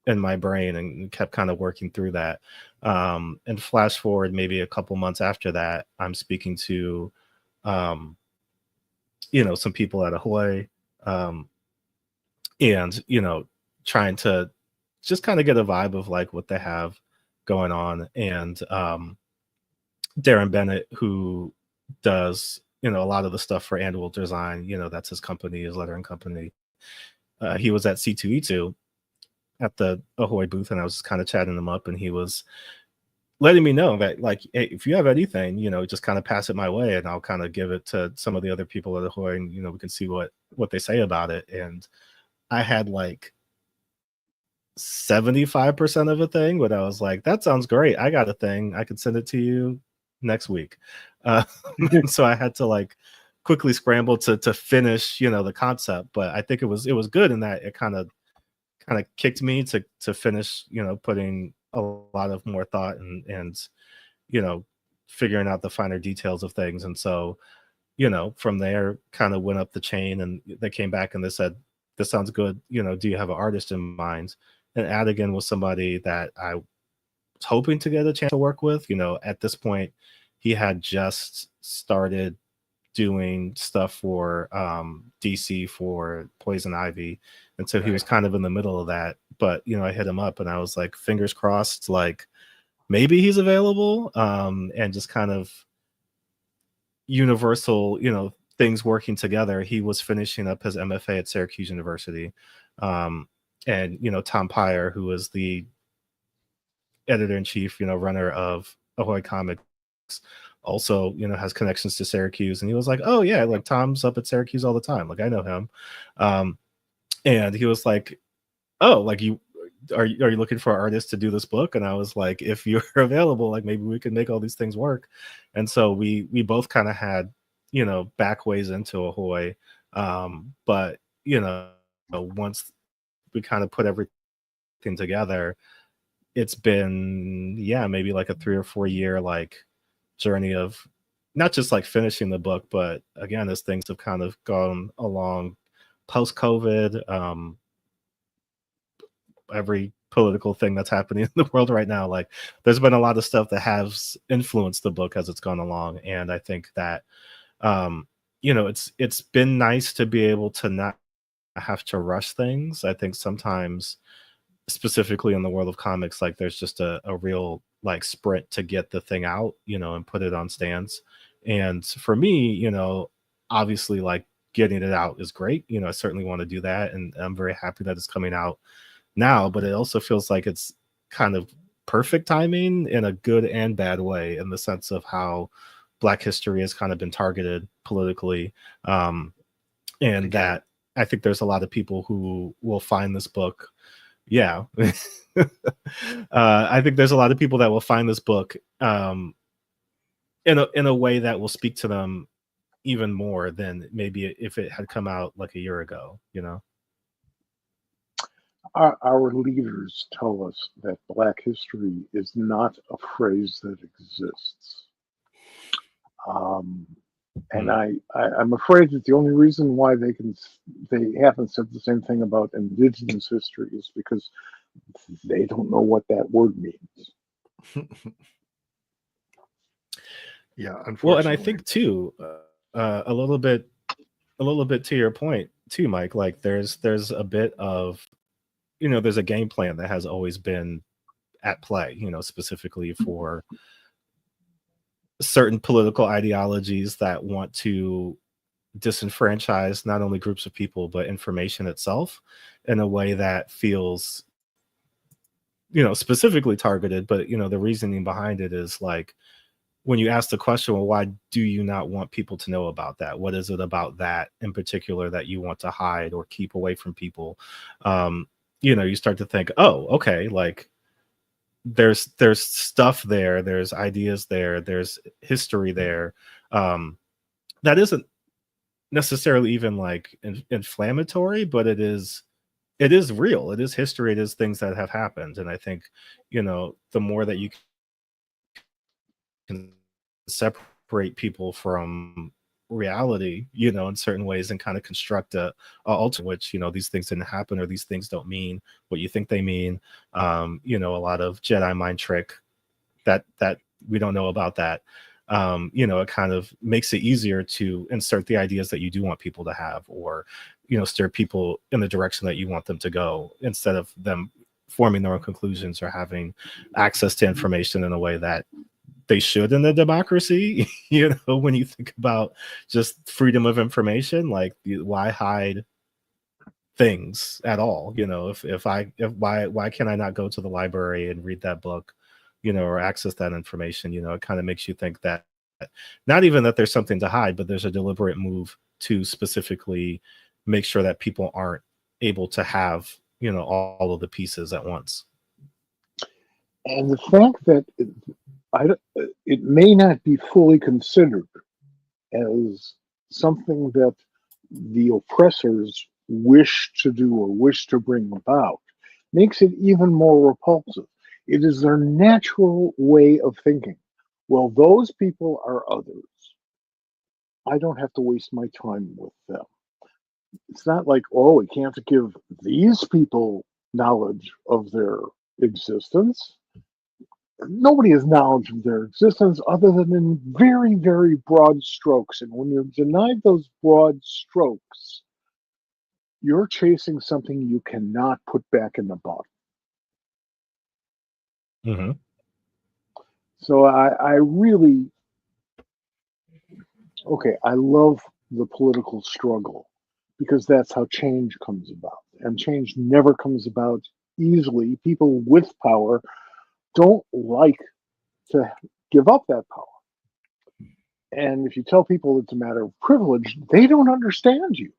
in my brain and kept kind of working through that. And flash forward maybe a couple months after that, I'm speaking to some people at Ahoy, and trying to just kind of get a vibe of like what they have going on. And Darren Bennett, who does a lot of the stuff for Annual Design, that's his company, his lettering company. He was at C2E2 at the Ahoy booth, and I was just kind of chatting him up, and he was letting me know that, like, hey, if you have anything, just kind of pass it my way, and I'll kind of give it to some of the other people at Ahoy, and we can see what they say about it. And I had like 75% of a thing, but I was like, that sounds great. I got a thing. I could send it to you next week. So I had to like quickly scramble to finish, the concept. But I think it was good in that it kind of kicked me to finish, putting a lot of more thought and figuring out the finer details of things. And so, from there kind of went up the chain, and they came back and they said, this sounds good. Do you have an artist in mind? And Adigan was somebody that I was hoping to get a chance to work with. At this point, he had just started doing stuff for DC for Poison Ivy. And so he was kind of in the middle of that. But, I hit him up and I was like, fingers crossed, like maybe he's available. And just kind of universal, things working together. He was finishing up his MFA at Syracuse University. And Tom Pyre, who was the editor-in-chief, runner of Ahoy Comics, also has connections to Syracuse. And he was like, oh yeah, like Tom's up at Syracuse all the time, like I know him. And he was like, oh, like you are you looking for an artist to do this book? And I was like, if you're available, like maybe we can make all these things work. And so we both kind of had back ways into Ahoy. But once we kind of put everything together, it's been maybe like a 3 or 4 year like journey of not just like finishing the book, but again, as things have kind of gone along post-COVID, every political thing that's happening in the world right now, like there's been a lot of stuff that has influenced the book as it's gone along. And I think that, it's been nice to be able to not have to rush things. I think sometimes, specifically in the world of comics, like there's just a real like sprint to get the thing out, and put it on stands. And for me, obviously like getting it out is great. I certainly want to do that. And I'm very happy that it's coming out now, but it also feels like it's kind of perfect timing in a good and bad way, in the sense of how Black history has kind of been targeted politically. And that I think there's a lot of people who will find this book. Yeah. I think there's a lot of people that will find this book in a way that will speak to them even more than maybe if it had come out like a year ago, Our leaders tell us that Black history is not a phrase that exists. And I'm afraid that the only reason why they haven't said the same thing about Indigenous history is because they don't know what that word means. Yeah, unfortunately. Well, and I think too, a little bit to your point too, Mike. Like there's a bit of, there's a game plan that has always been at play, specifically for certain political ideologies that want to disenfranchise not only groups of people but information itself in a way that feels specifically targeted. But the reasoning behind it is like, when you ask the question, well, why do you not want people to know about that? What is it about that in particular that you want to hide or keep away from people? You start to think, oh, okay, like there's stuff there, there's ideas there, there's history there, that isn't necessarily even like inflammatory, but it is real. It is history. It is things that have happened. And I think, the more that you can separate people from reality, in certain ways, and kind of construct a alter which, these things didn't happen, or these things don't mean what you think they mean. A lot of Jedi mind trick that we don't know about that. It kind of makes it easier to insert the ideas that you do want people to have, or, steer people in the direction that you want them to go, instead of them forming their own conclusions or having access to information in a way that they should in a democracy. When you think about just freedom of information, like why hide things at all? Why can I not go to the library and read that book, or access that information? It kind of makes you think that not even that there's something to hide, but there's a deliberate move to specifically make sure that people aren't able to have, all of the pieces at once. And the fact that it may not be fully considered as something that the oppressors wish to do or wish to bring about makes it even more repulsive. It is their natural way of thinking. Well, those people are others. I don't have to waste my time with them. It's not like, oh, we can't give these people knowledge of their existence. Nobody has knowledge of their existence other than in very, very broad strokes. And when you're denied those broad strokes, you're chasing something you cannot put back in the bottle. Mm-hmm. So I really, I love the political struggle, because that's how change comes about. And change never comes about easily. People with power don't like to give up that power. And if you tell people it's a matter of privilege, they don't understand you,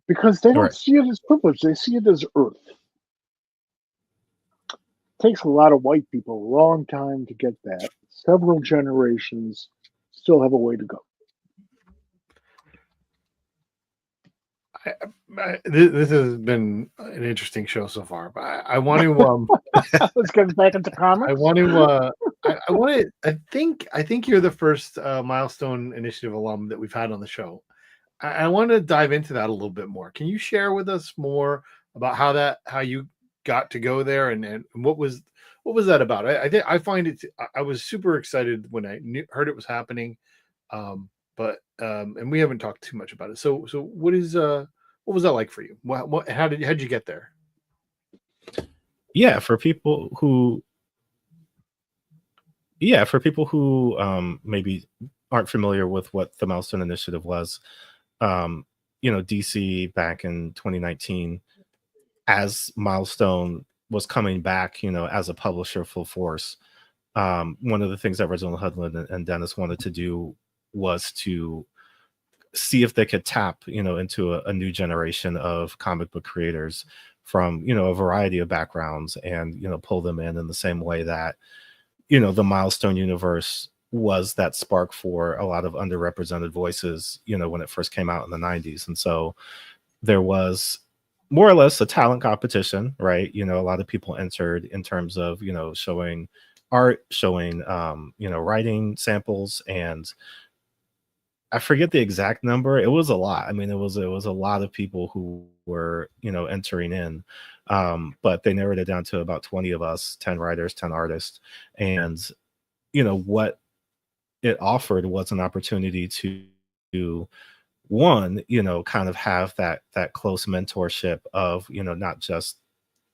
because they don't see it as privilege. They see it as earth. It takes a lot of white people a long time to get that. Several generations still have a way to go. This has been an interesting show so far, but I want to let's get back into comics. I want to I want to. I think you're the first Milestone Initiative alum that we've had on the show. I want to dive into that a little bit more. Can you share with us more about how you got to go there and what was that about? I think I find it. I was super excited when I heard it was happening, but and we haven't talked too much about it. So what was that like for you? How'd you get there? Yeah, for people who maybe aren't familiar with what the Milestone Initiative was, DC back in 2019, as Milestone was coming back, as a publisher full force, one of the things that Reginald Hudlin and Dennis wanted to do was to see if they could tap, into a new generation of comic book creators from, a variety of backgrounds and, pull them in the same way that, the Milestone universe was that spark for a lot of underrepresented voices, when it first came out in the 90s. And so there was more or less a talent competition, right? A lot of people entered in terms of, showing art, showing, writing samples, and I forget the exact number. It was a lot. I mean, it was a lot of people who were, entering in. But they narrowed it down to about 20 of us, 10 writers, 10 artists. And, what it offered was an opportunity to one, kind of have that close mentorship of, not just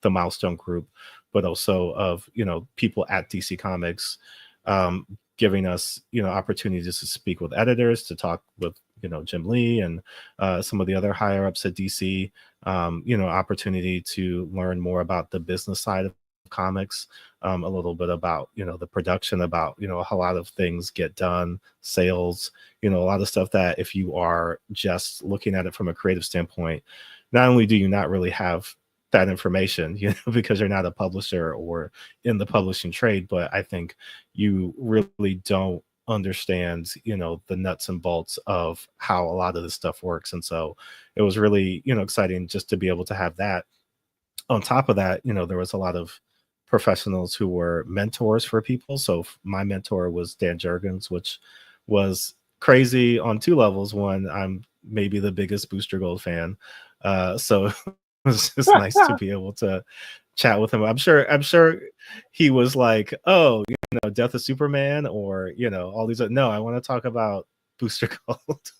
the Milestone group, but also of, people at DC Comics, giving us, opportunities to speak with editors, to talk with, Jim Lee and some of the other higher ups at DC, opportunity to learn more about the business side of comics, a little bit about, the production, about, how a lot of things get done, sales, a lot of stuff that if you are just looking at it from a creative standpoint, not only do you not really have that information, because you're not a publisher or in the publishing trade, but I think you really don't understand, the nuts and bolts of how a lot of this stuff works. And so it was really, exciting just to be able to have that. On top of that, there was a lot of professionals who were mentors for people. So my mentor was Dan Jurgens, which was crazy on two levels. One, I'm maybe the biggest Booster Gold fan. So it was just nice to be able to chat with him. I'm sure he was like, oh, Death of Superman, or, all these. No, I want to talk about Booster Gold,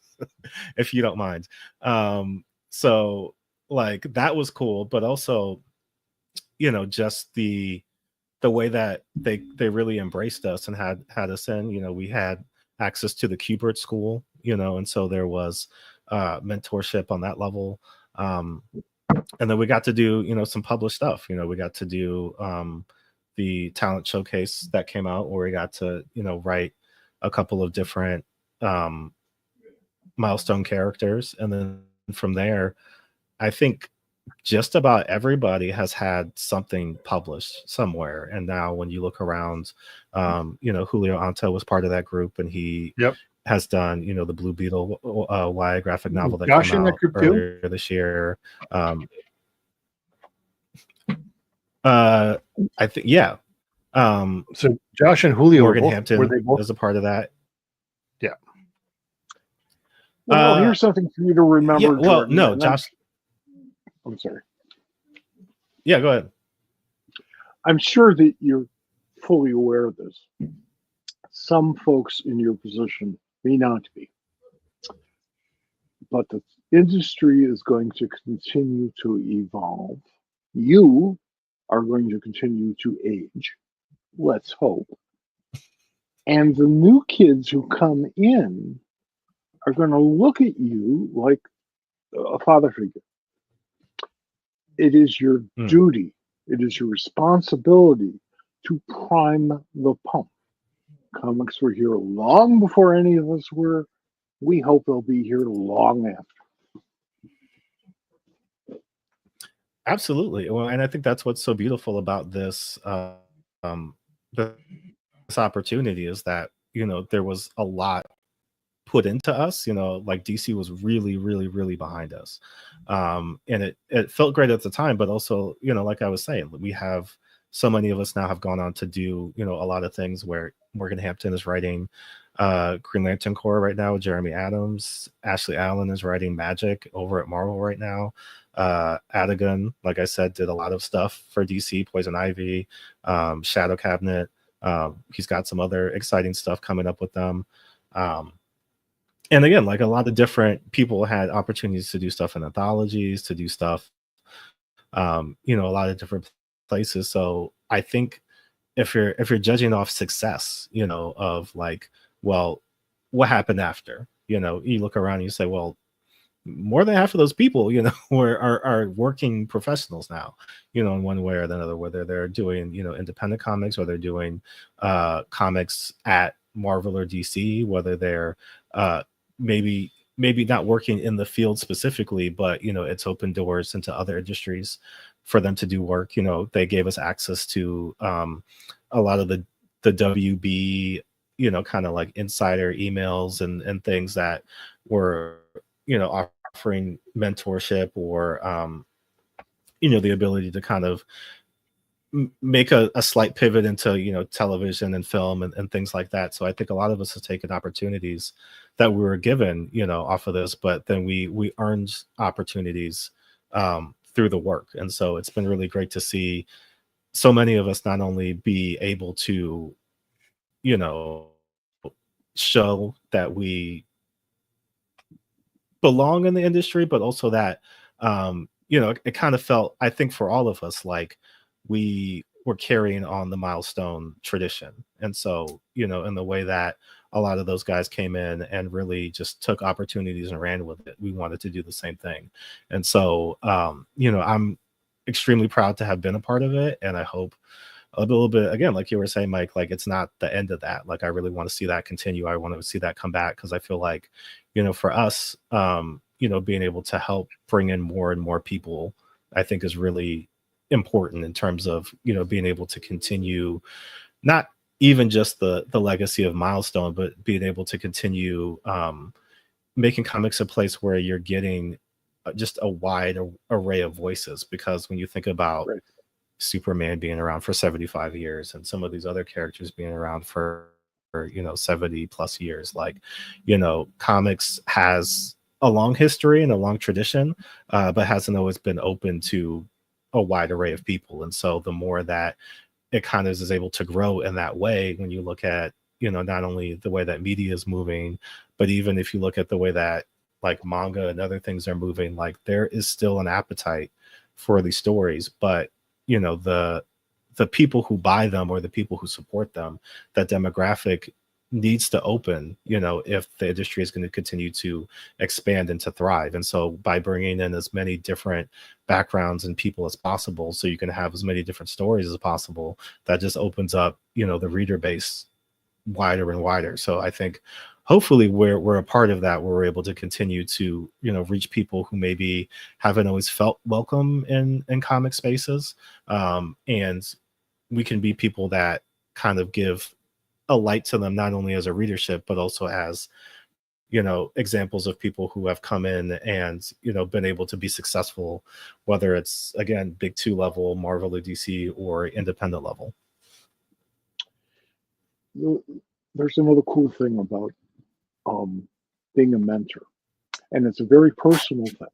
if you don't mind. So like that was cool, but also, just the way that they really embraced us and had us in, we had access to the Kubert School, and so there was mentorship on that level. And then we got to do, some published stuff. We got to do the talent showcase that came out, where we got to, write a couple of different Milestone characters. And then from there, I think just about everybody has had something published somewhere. And now when you look around, Julio Anto was part of that group, and he has done, the Blue Beetle YA graphic novel that came out earlier this year. I think, yeah. So Josh and Julio Morgan Hampton were they both was a part of that. Yeah. Well, here's something for you to remember. Yeah, well, Jordan, no, Josh. I'm sorry. Yeah, go ahead. I'm sure that you're fully aware of this. Some folks in your position may not be. But the industry is going to continue to evolve. You are going to continue to age. Let's hope. And the new kids who come in are going to look at you like a father figure. It is your duty, it is your responsibility to prime the pump. Comics were here long before any of us were. We hope they'll be here long after. Absolutely. Well, and I think that's what's so beautiful about this this opportunity, is that, there was a lot put into us, like DC was really, really, really behind us. And it felt great at the time, but also, like I was saying, we have so many of us now have gone on to do, you know, a lot of things where Morgan Hampton is writing Green Lantern Corps right now with Jeremy Adams. Ashley Allen is writing Magic over at Marvel right now. Adigan, like I said, did a lot of stuff for DC, Poison Ivy, Shadow Cabinet. He's got some other exciting stuff coming up with them. And again, like a lot of different people had opportunities to do stuff in anthologies, to do stuff, you know, a lot of different places. So I think if you're judging off success, you know, of like, well, what happened after? You know, you look around and you say, well, more than half of those people, you know, are working professionals now, you know, in one way or another, whether they're doing, you know, independent comics or they're doing comics at Marvel or DC, whether they're maybe not working in the field specifically, but, you know, it's opened doors into other industries for them to do work. You know, they gave us access to a lot of the WB, you know, kind of like insider emails and things that were, you know, offering mentorship or, you know, the ability to kind of make a slight pivot into, you know, television and film and things like that. So I think a lot of us have taken opportunities that we were given, you know, off of this, but then we earned opportunities through the work. And so it's been really great to see so many of us not only be able to, you know, show that we belong in the industry, but also that, you know, it kind of felt, I think for all of us, like we were carrying on the Milestone tradition. And so, you know, in the way that a lot of those guys came in and really just took opportunities and ran with it, we wanted to do the same thing. And so, you know, I'm extremely proud to have been a part of it. And I hope a little bit, again, like you were saying, Mike, like it's not the end of that. Like I really want to see that continue. I want to see that come back because I feel like, you know, for us, you know, being able to help bring in more and more people, I think is really important in terms of, you know, being able to continue not even just the legacy of Milestone, but being able to continue making comics a place where you're getting just a wide array of voices. Because when you think about Right. Superman being around for 75 years and some of these other characters being around for, you know, 70 plus years, like, you know, comics has a long history and a long tradition, but hasn't always been open to a wide array of people. And so the more that it kind of is able to grow in that way, when you look at, you know, not only the way that media is moving, but even if you look at the way that like manga and other things are moving, like there is still an appetite for these stories, but you know, the people who buy them or the people who support them, that demographic needs to open, you know, if the industry is going to continue to expand and to thrive. And so by bringing in as many different backgrounds and people as possible, so you can have as many different stories as possible, that just opens up, you know, the reader base wider and wider. So I think hopefully we're a part of that, where we're able to continue to, you know, reach people who maybe haven't always felt welcome in comic spaces, and we can be people that kind of give a light to them, not only as a readership but also as, you know, examples of people who have come in and, you know, been able to be successful, whether it's again big two level Marvel or DC or independent level. There's another cool thing about being a mentor, and it's a very personal thing.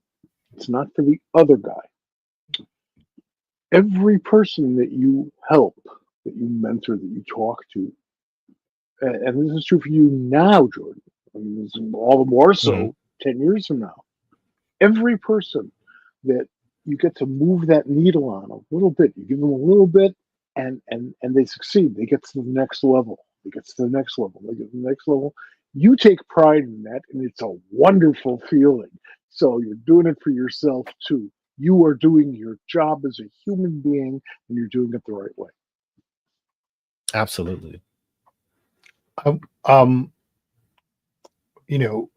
It's not for the other guy. Every person that you help, that you mentor, that you talk to, and this is true for you now, Jordan. I mean, this is all the more so 10 years from now. Every person that you get to move that needle on a little bit, you give them a little bit, and they succeed. They get to the next level. They get to the next level. They get to the next level. You take pride in that, and it's a wonderful feeling. So you're doing it for yourself too. You are doing your job as a human being, and you're doing it the right way. Absolutely. You know,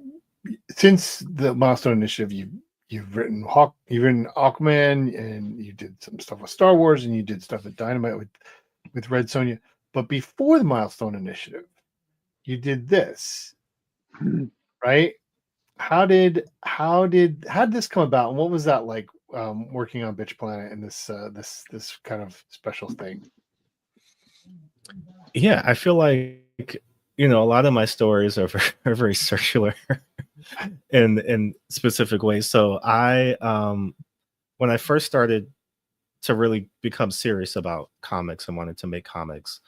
since the Milestone Initiative, you've written Aquaman, and you did some stuff with Star Wars, and you did stuff with Dynamite with Red Sonja. But before the Milestone Initiative, you did this, right? How did this come about, and what was that like working on Bitch Planet and this kind of special thing? Yeah, I feel like, you know, a lot of my stories are are very circular in specific ways. So when I first started to really become serious about comics and wanted to make comics,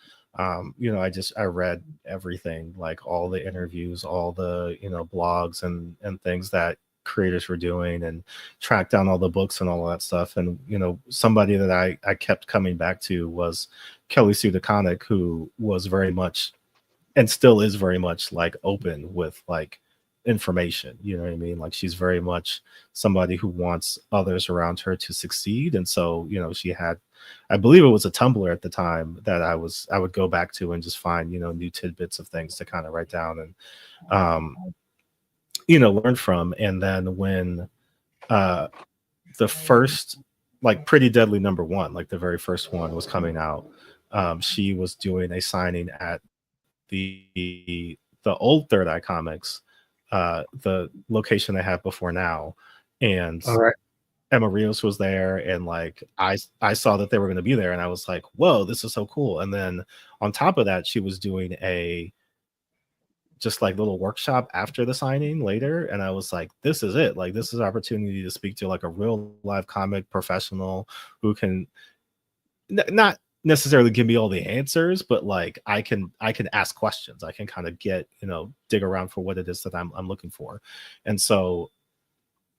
you know, I read everything, like all the interviews, all the, you know, blogs and things that creators were doing, and tracked down all the books and all of that stuff. And, you know, somebody that I kept coming back to was Kelly Sue DeConnick, who was very much, and still is very much, like open with like information, you know what I mean? Like she's very much somebody who wants others around her to succeed. And so, you know, she had, I believe it was a Tumblr at the time that I would go back to and just find, you know, new tidbits of things to kind of write down and you know, learn from. And then when the first, like Pretty Deadly #1, like the very first one was coming out, she was doing a signing at the old Third Eye Comics, the location they have before now, and All right. Emma Rios was there, and like I saw that they were going to be there, and I was like, whoa, this is so cool. And then on top of that, she was doing a just like little workshop after the signing later, and I was like, this is it, like this is an opportunity to speak to like a real live comic professional who can not necessarily give me all the answers, but like I can ask questions. I can kind of get, you know, dig around for what it is that I'm looking for. And so,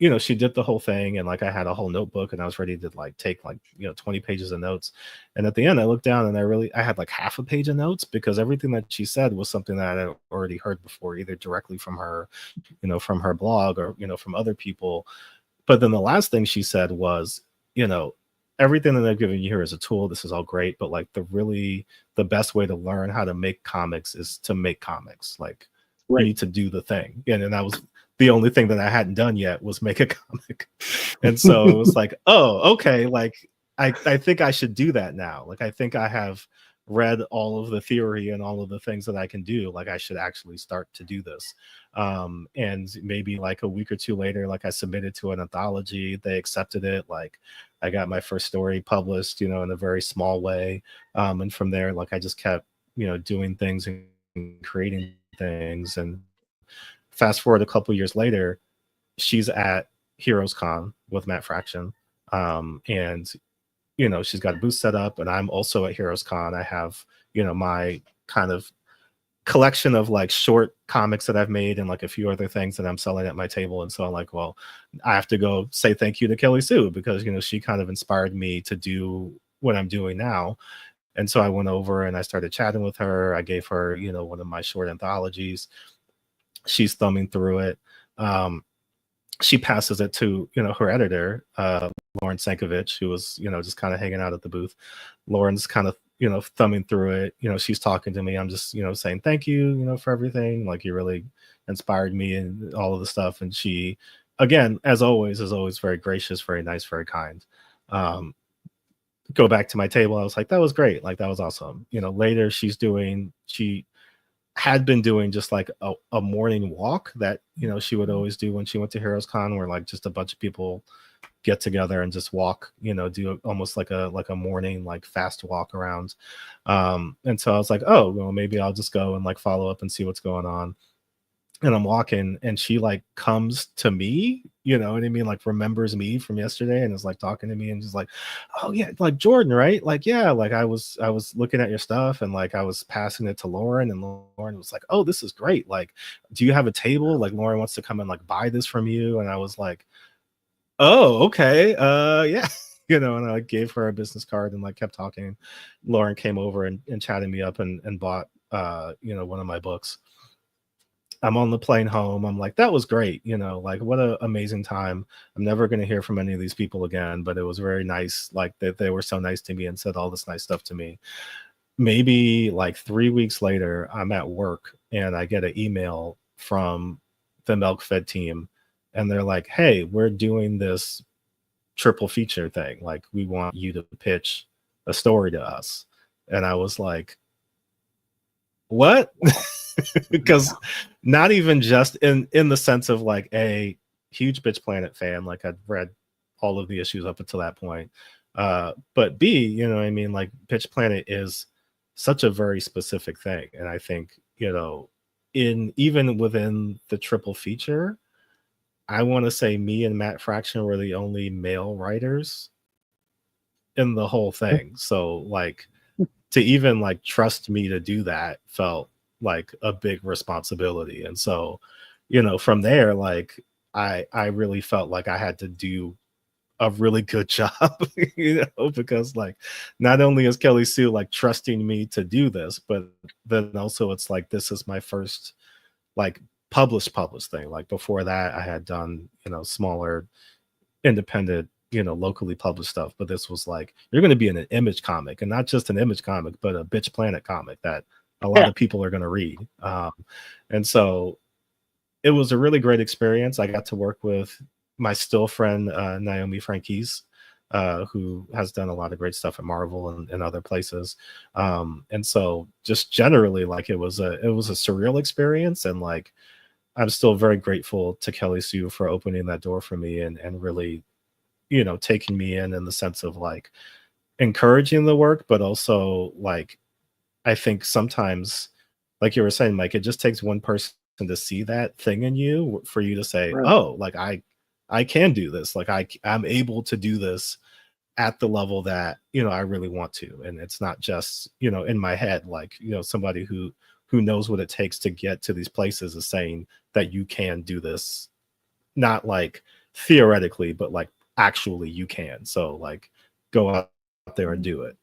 you know, she did the whole thing, and like I had a whole notebook, and I was ready to like take like, you know, 20 pages of notes. And at the end I looked down, and I had like half a page of notes, because everything that she said was something that I had already heard before, either directly from her, you know, from her blog, or, you know, from other people. But then the last thing she said was, you know, everything that I've given you here is a tool. This is all great, but like the best way to learn how to make comics is to make comics. Like you need to do the thing. And that was the only thing that I hadn't done yet, was make a comic. And so it was like, oh, okay. Like I think I should do that now. Like I think I have read all of the theory and all of the things that I can do. Like I should actually start to do this. And maybe like a week or two later, like I submitted to an anthology, they accepted it. Like I got my first story published, you know, in a very small way. And from there, like I just kept, you know, doing things and creating things. And fast forward a couple years later, she's at Heroes Con with Matt Fraction. And you know, she's got a booth set up, and I'm also at Heroes Con. I have, you know, my kind of collection of like short comics that I've made, and like a few other things that I'm selling at my table. And so I'm like, well, I have to go say thank you to Kelly Sue, because, you know, she kind of inspired me to do what I'm doing now. And so I went over and I started chatting with her. I gave her, you know, one of my short anthologies. She's thumbing through it. She passes it to, you know, her editor, Lauren Sankovich, who was, you know, just kind of hanging out at the booth. Lauren's kind of, you know, thumbing through it. You know, she's talking to me. I'm just, you know, saying thank you, you know, for everything. Like you really inspired me and all of the stuff. And she, again, as always, is always very gracious, very nice, very kind. Go back to my table. I was like, that was great. Like that was awesome. You know, later she had been doing just like a morning walk that, you know, she would always do when she went to Heroes Con, where like just a bunch of people get together and just walk, you know, do almost like a morning, like fast walk around. And so I was like, oh, well, maybe I'll just go and like follow up and see what's going on. And I'm walking, and she like comes to me, you know what I mean? Like remembers me from yesterday, and is like talking to me, and just like, oh yeah, like Jordan, right? Like, yeah, like I was looking at your stuff, and like I was passing it to Lauren, and Lauren was like, oh, this is great. Like, do you have a table? Like Lauren wants to come and like buy this from you. And I was like, oh, okay. Yeah. You know, and I like gave her a business card and like kept talking. Lauren came over and chatted me up and bought you know, one of my books. I'm on the plane home. I'm like, that was great. You know, like what an amazing time. I'm never going to hear from any of these people again, but it was very nice. Like that they were so nice to me and said all this nice stuff to me. Maybe like 3 weeks later, I'm at work and I get an email from the Milk Fed team, and they're like, hey, we're doing this triple feature thing. Like we want you to pitch a story to us. And I was like, what? Because not even just in the sense of like a huge Bitch Planet fan, like I'd read all of the issues up until that point. But B, you know, I mean, like Pitch Planet is such a very specific thing, and I think, you know, in even within the triple feature, I want to say me and Matt Fraction were the only male writers in the whole thing. So like to even like trust me to do that felt like a big responsibility. And so, you know, from there, like I really felt like I had to do a really good job, you know, because like not only is Kelly Sue like trusting me to do this, but then also it's like this is my first like published thing. Like before that, I had done, you know, smaller independent, you know, locally published stuff, but this was like you're going to be in an Image comic, and not just an Image comic, but a Bitch Planet comic that a lot of people are going to read. And so it was a really great experience. I got to work with my still friend Naomi Franquise, who has done a lot of great stuff at Marvel and other places. And so just generally, like it was a surreal experience, and like I'm still very grateful to Kelly Sue for opening that door for me and really, you know, taking me in the sense of like encouraging the work, but also like I think sometimes, like you were saying, Mike, it just takes one person to see that thing in you for you to say, Right. oh, like I can do this. Like I'm able to do this at the level that, you know, I really want to. And it's not just, you know, in my head, like, you know, somebody who knows what it takes to get to these places is saying that you can do this, not like theoretically, but like actually you can. So like go out there and do it.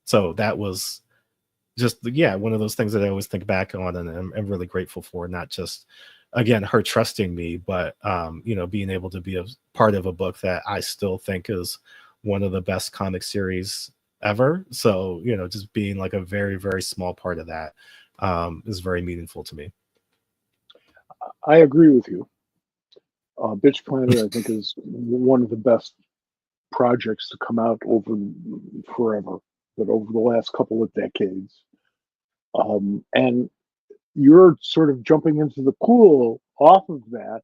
So that was just, yeah, one of those things that I always think back on, and I'm really grateful for, not just again her trusting me, but you know, being able to be a part of a book that I still think is one of the best comic series ever. So, you know, just being like a very, very small part of that is very meaningful to me. I agree with you. Bitch Planet, I think, is one of the best projects to come out over forever, but over the last couple of decades. And you're sort of jumping into the pool off of that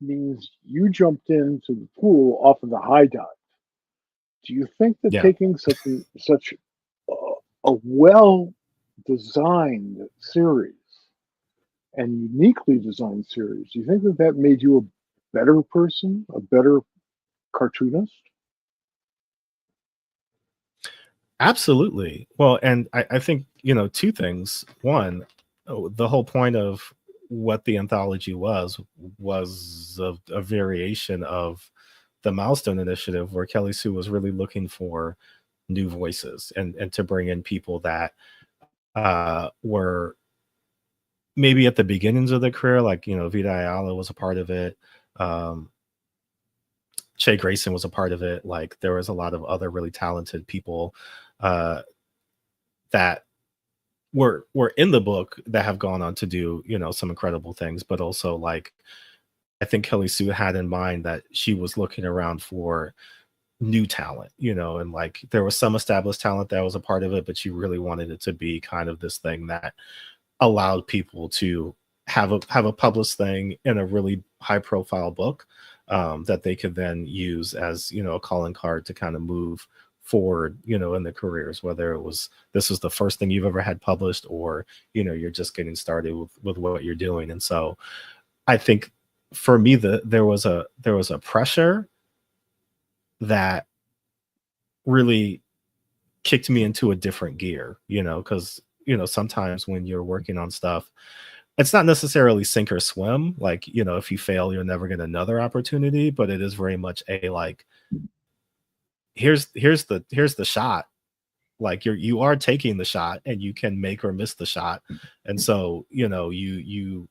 means you jumped into the pool off of the high dive. Do you think that Yeah. taking such a well designed series and uniquely designed series, do you think that that made you a better person, a better cartoonist? Absolutely. Well, and I think, you know, two things. One, the whole point of what the anthology was a variation of the Milestone Initiative, where Kelly Sue was really looking for new voices and to bring in people that were maybe at the beginnings of their career, like, you know, Vita Ayala was a part of it. Che Grayson was a part of it. Like there was a lot of other really talented people that were in the book that have gone on to do, you know, some incredible things. But also, like, I think Kelly Sue had in mind that she was looking around for new talent, you know, and like there was some established talent that was a part of it, but she really wanted it to be kind of this thing that allowed people to have a published thing in a really high profile book that they could then use as, you know, a calling card to kind of move forward, you know, in their careers, whether it was this is the first thing you've ever had published, or, you know, you're just getting started with what you're doing. And so I think for me, there was a pressure that really kicked me into a different gear, you know, because, you know, sometimes when you're working on stuff, it's not necessarily sink or swim. Like, you know, if you fail, you'll never get another opportunity, but it is very much a like, here's the shot. Like you are taking the shot, and you can make or miss the shot. And so, you know, you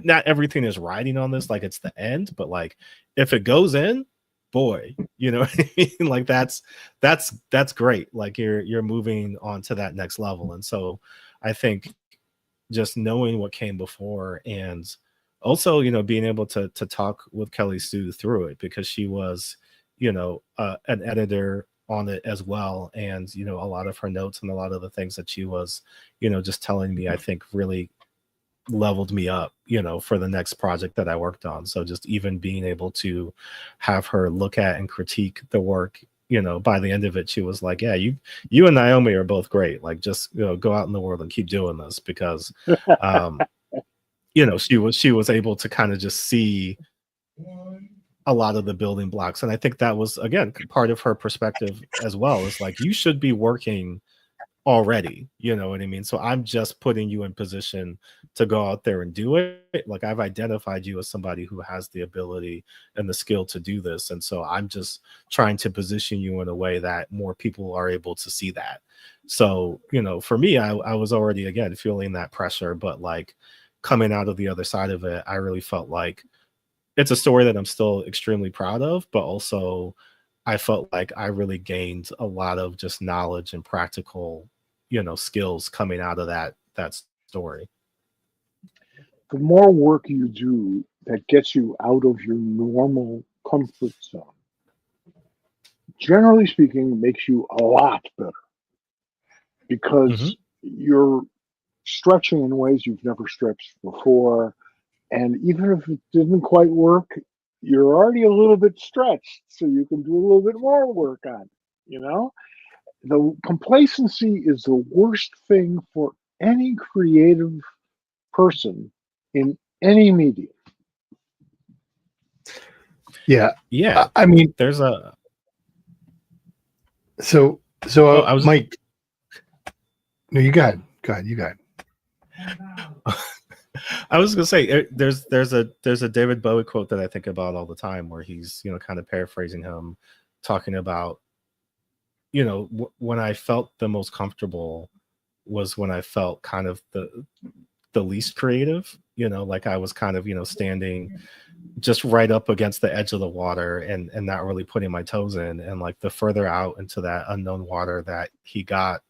not everything is riding on this like it's the end, but like if it goes in, boy, you know what I mean? Like that's great. Like you're moving on to that next level. And so I think just knowing what came before, and also, you know, being able to talk with Kelly Sue through it, because she was, you know, an editor on it as well. And, you know, a lot of her notes and a lot of the things that she was, you know, just telling me, I think really leveled me up, for the next project that I worked on. So just even being able to have her look at and critique the work, by the end of it, she was like, yeah, you and Naomi are both great. Like, just, go out in the world and keep doing this, because, she was able to kind of just see a lot of the building blocks. And I think that was, again, part of her perspective as well, is like, you should be working already, you know what I mean? So I'm just putting you in position to go out there and do it. Like, I've identified you as somebody who has the ability and the skill to do this. And so I'm just trying to position you in a way that more people are able to see that. So, for me, I was already, again, feeling that pressure, but like coming out of the other side of it, I really felt like it's a story that I'm still extremely proud of, but also I felt like I really gained a lot of just knowledge and practical, skills coming out of that story. The more work you do that gets you out of your normal comfort zone, generally speaking, makes you a lot better, because you're stretching in ways you've never stretched before. And even if it didn't quite work, you're already a little bit stretched, so you can do a little bit more work on it. The complacency is the worst thing for any creative person in any medium. Yeah. Yeah. I mean, there's a. So I was Mike. No, you got it. Go ahead. You got it. I was gonna say there's a David Bowie quote that I think about all the time, where he's kind of paraphrasing him, talking about when I felt the most comfortable was when I felt kind of the least creative, like I was kind of standing just right up against the edge of the water and not really putting my toes in. And like the further out into that unknown water that he got,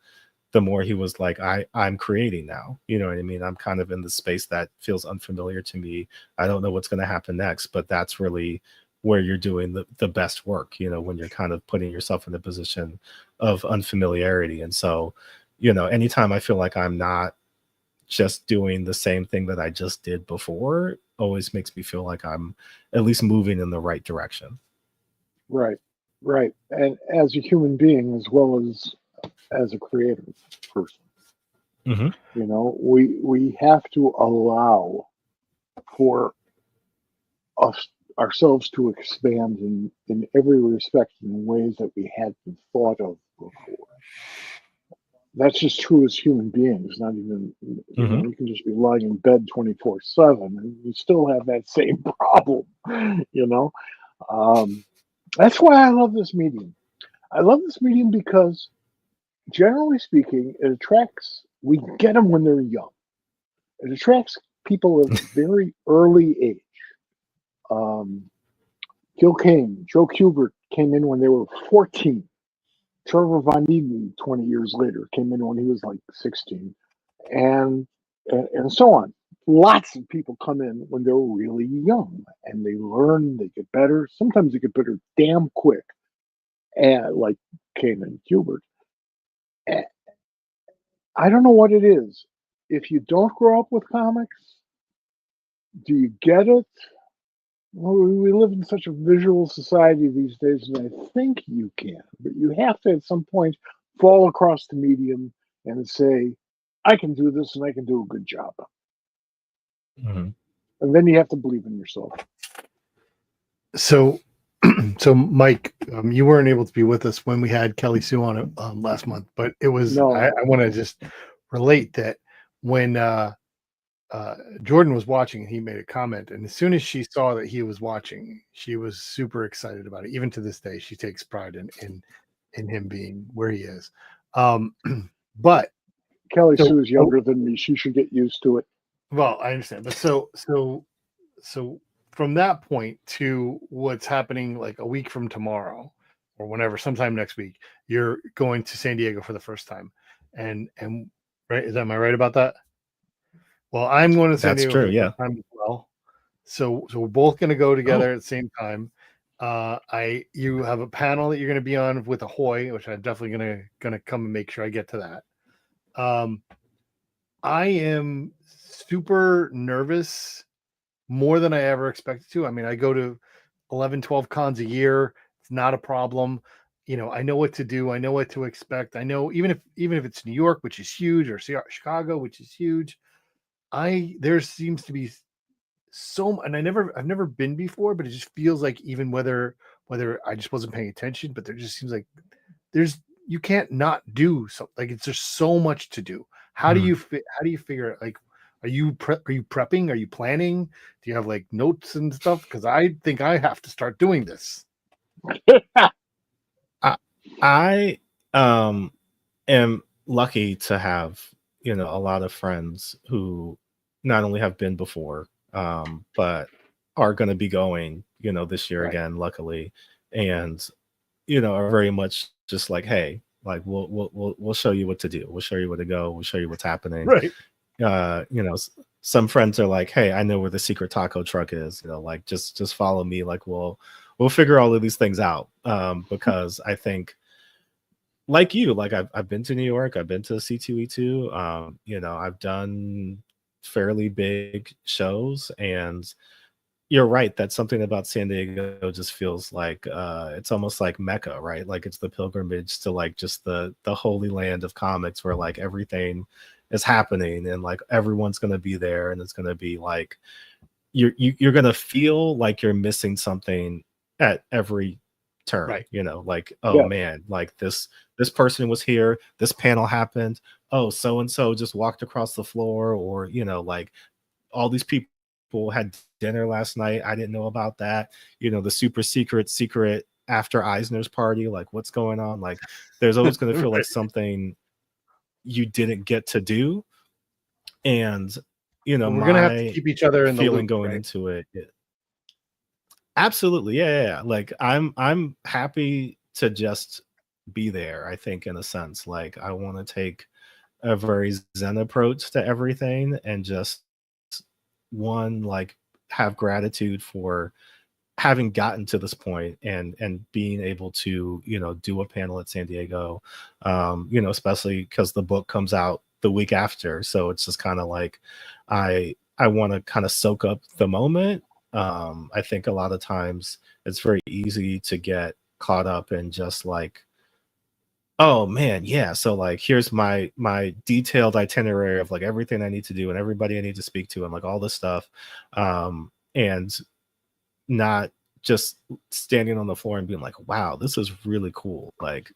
the more he was like, I'm creating now. You know what I mean? I'm kind of in the space that feels unfamiliar to me. I don't know what's going to happen next, but that's really where you're doing the best work, when you're kind of putting yourself in a position of unfamiliarity. And so, anytime I feel like I'm not just doing the same thing that I just did before, always makes me feel like I'm at least moving in the right direction. Right. And as a human being, as well as a creative person, we have to allow for ourselves to expand in every respect in ways that we hadn't thought of before. That's just true as human beings. Not even you can just be lying in bed 24/7 and you still have that same problem. That's why I love this medium. I love this medium because, generally speaking, we get them when they're young. It attracts people at a very early age. Gil Kane, Joe Kubert came in when they were 14. Trevor Von Eeden, 20 years later, came in when he was like 16. And so on. Lots of people come in when they're really young and they learn, they get better. Sometimes they get better damn quick, like Kane and Kubert. I don't know what it is. If you don't grow up with comics, do you get it? Well, we live in such a visual society these days, and I think you can. But you have to, at some point, fall across the medium and say, I can do this and I can do a good job. And then you have to believe in yourself. So Mike, you weren't able to be with us when we had Kelly Sue on it last month, but it was, I want to just relate that when Jordan was watching, he made a comment, and as soon as she saw that he was watching, she was super excited about it. Even to this day, she takes pride in him being where he is. But Kelly Sue is younger than me. She should get used to it. Well, I understand, but so from that point to what's happening like a week from tomorrow or whenever, sometime next week, you're going to San Diego for the first time, and right? Am I right about that? Well, I'm going to San Diego for the first time as well. So we're both going to go together at the same time. You have a panel that you're going to be on with Ahoy, which I'm definitely going to come and make sure I get to that. I am super nervous, more than I ever expected to. I mean, I go to 11, 12 cons a year. It's not a problem. I know what to do. I know what to expect. I know even if it's New York, which is huge, or Chicago, which is huge, there seems to be and I've never been before, but it just feels like even whether I just wasn't paying attention, but there just seems like you can't not do something. Like it's just so much to do. How do Mhm. you figure it? Like, are you prepping? Are you planning? Do you have like notes and stuff? Because I think I have to start doing this. I am lucky to have a lot of friends who not only have been before, but are going to be going this year Right. again, luckily, and are very much just like, hey, like we'll show you what to do, we'll show you where to go, we'll show you what's happening. Right. Some friends are like, hey, I know where the secret taco truck is, like just follow me, like we'll figure all of these things out, because I think, like you, like I've been to New York, I've been to C2E2, I've done fairly big shows, and you're right that something about San Diego just feels like it's almost like Mecca, right? Like it's the pilgrimage to like just the holy land of comics, where like everything is happening and like everyone's gonna be there, and it's gonna be like you're gonna feel like you're missing something at every turn, Right. like, oh Yes. man, like this person was here, this panel happened, oh, so and so just walked across the floor, or like all these people had dinner last night, I didn't know about that, the super secret after Eisner's party, like what's going on, like there's always going to feel like Right. something you didn't get to do. And Well, we're gonna have to my keep each other in the feeling loop, going right? into it, absolutely, yeah. Like I'm happy to just be there, I think, in a sense. Like I want to take a very zen approach to everything, and just one, like, have gratitude for having gotten to this point, and being able to do a panel at San Diego, especially because the book comes out the week after, so it's just kind of like I want to kind of soak up the moment. I think a lot of times it's very easy to get caught up in just like, oh man, yeah, so like here's my detailed itinerary of like everything I need to do and everybody I need to speak to and like all this stuff, and not just standing on the floor and being like, wow, this is really cool, like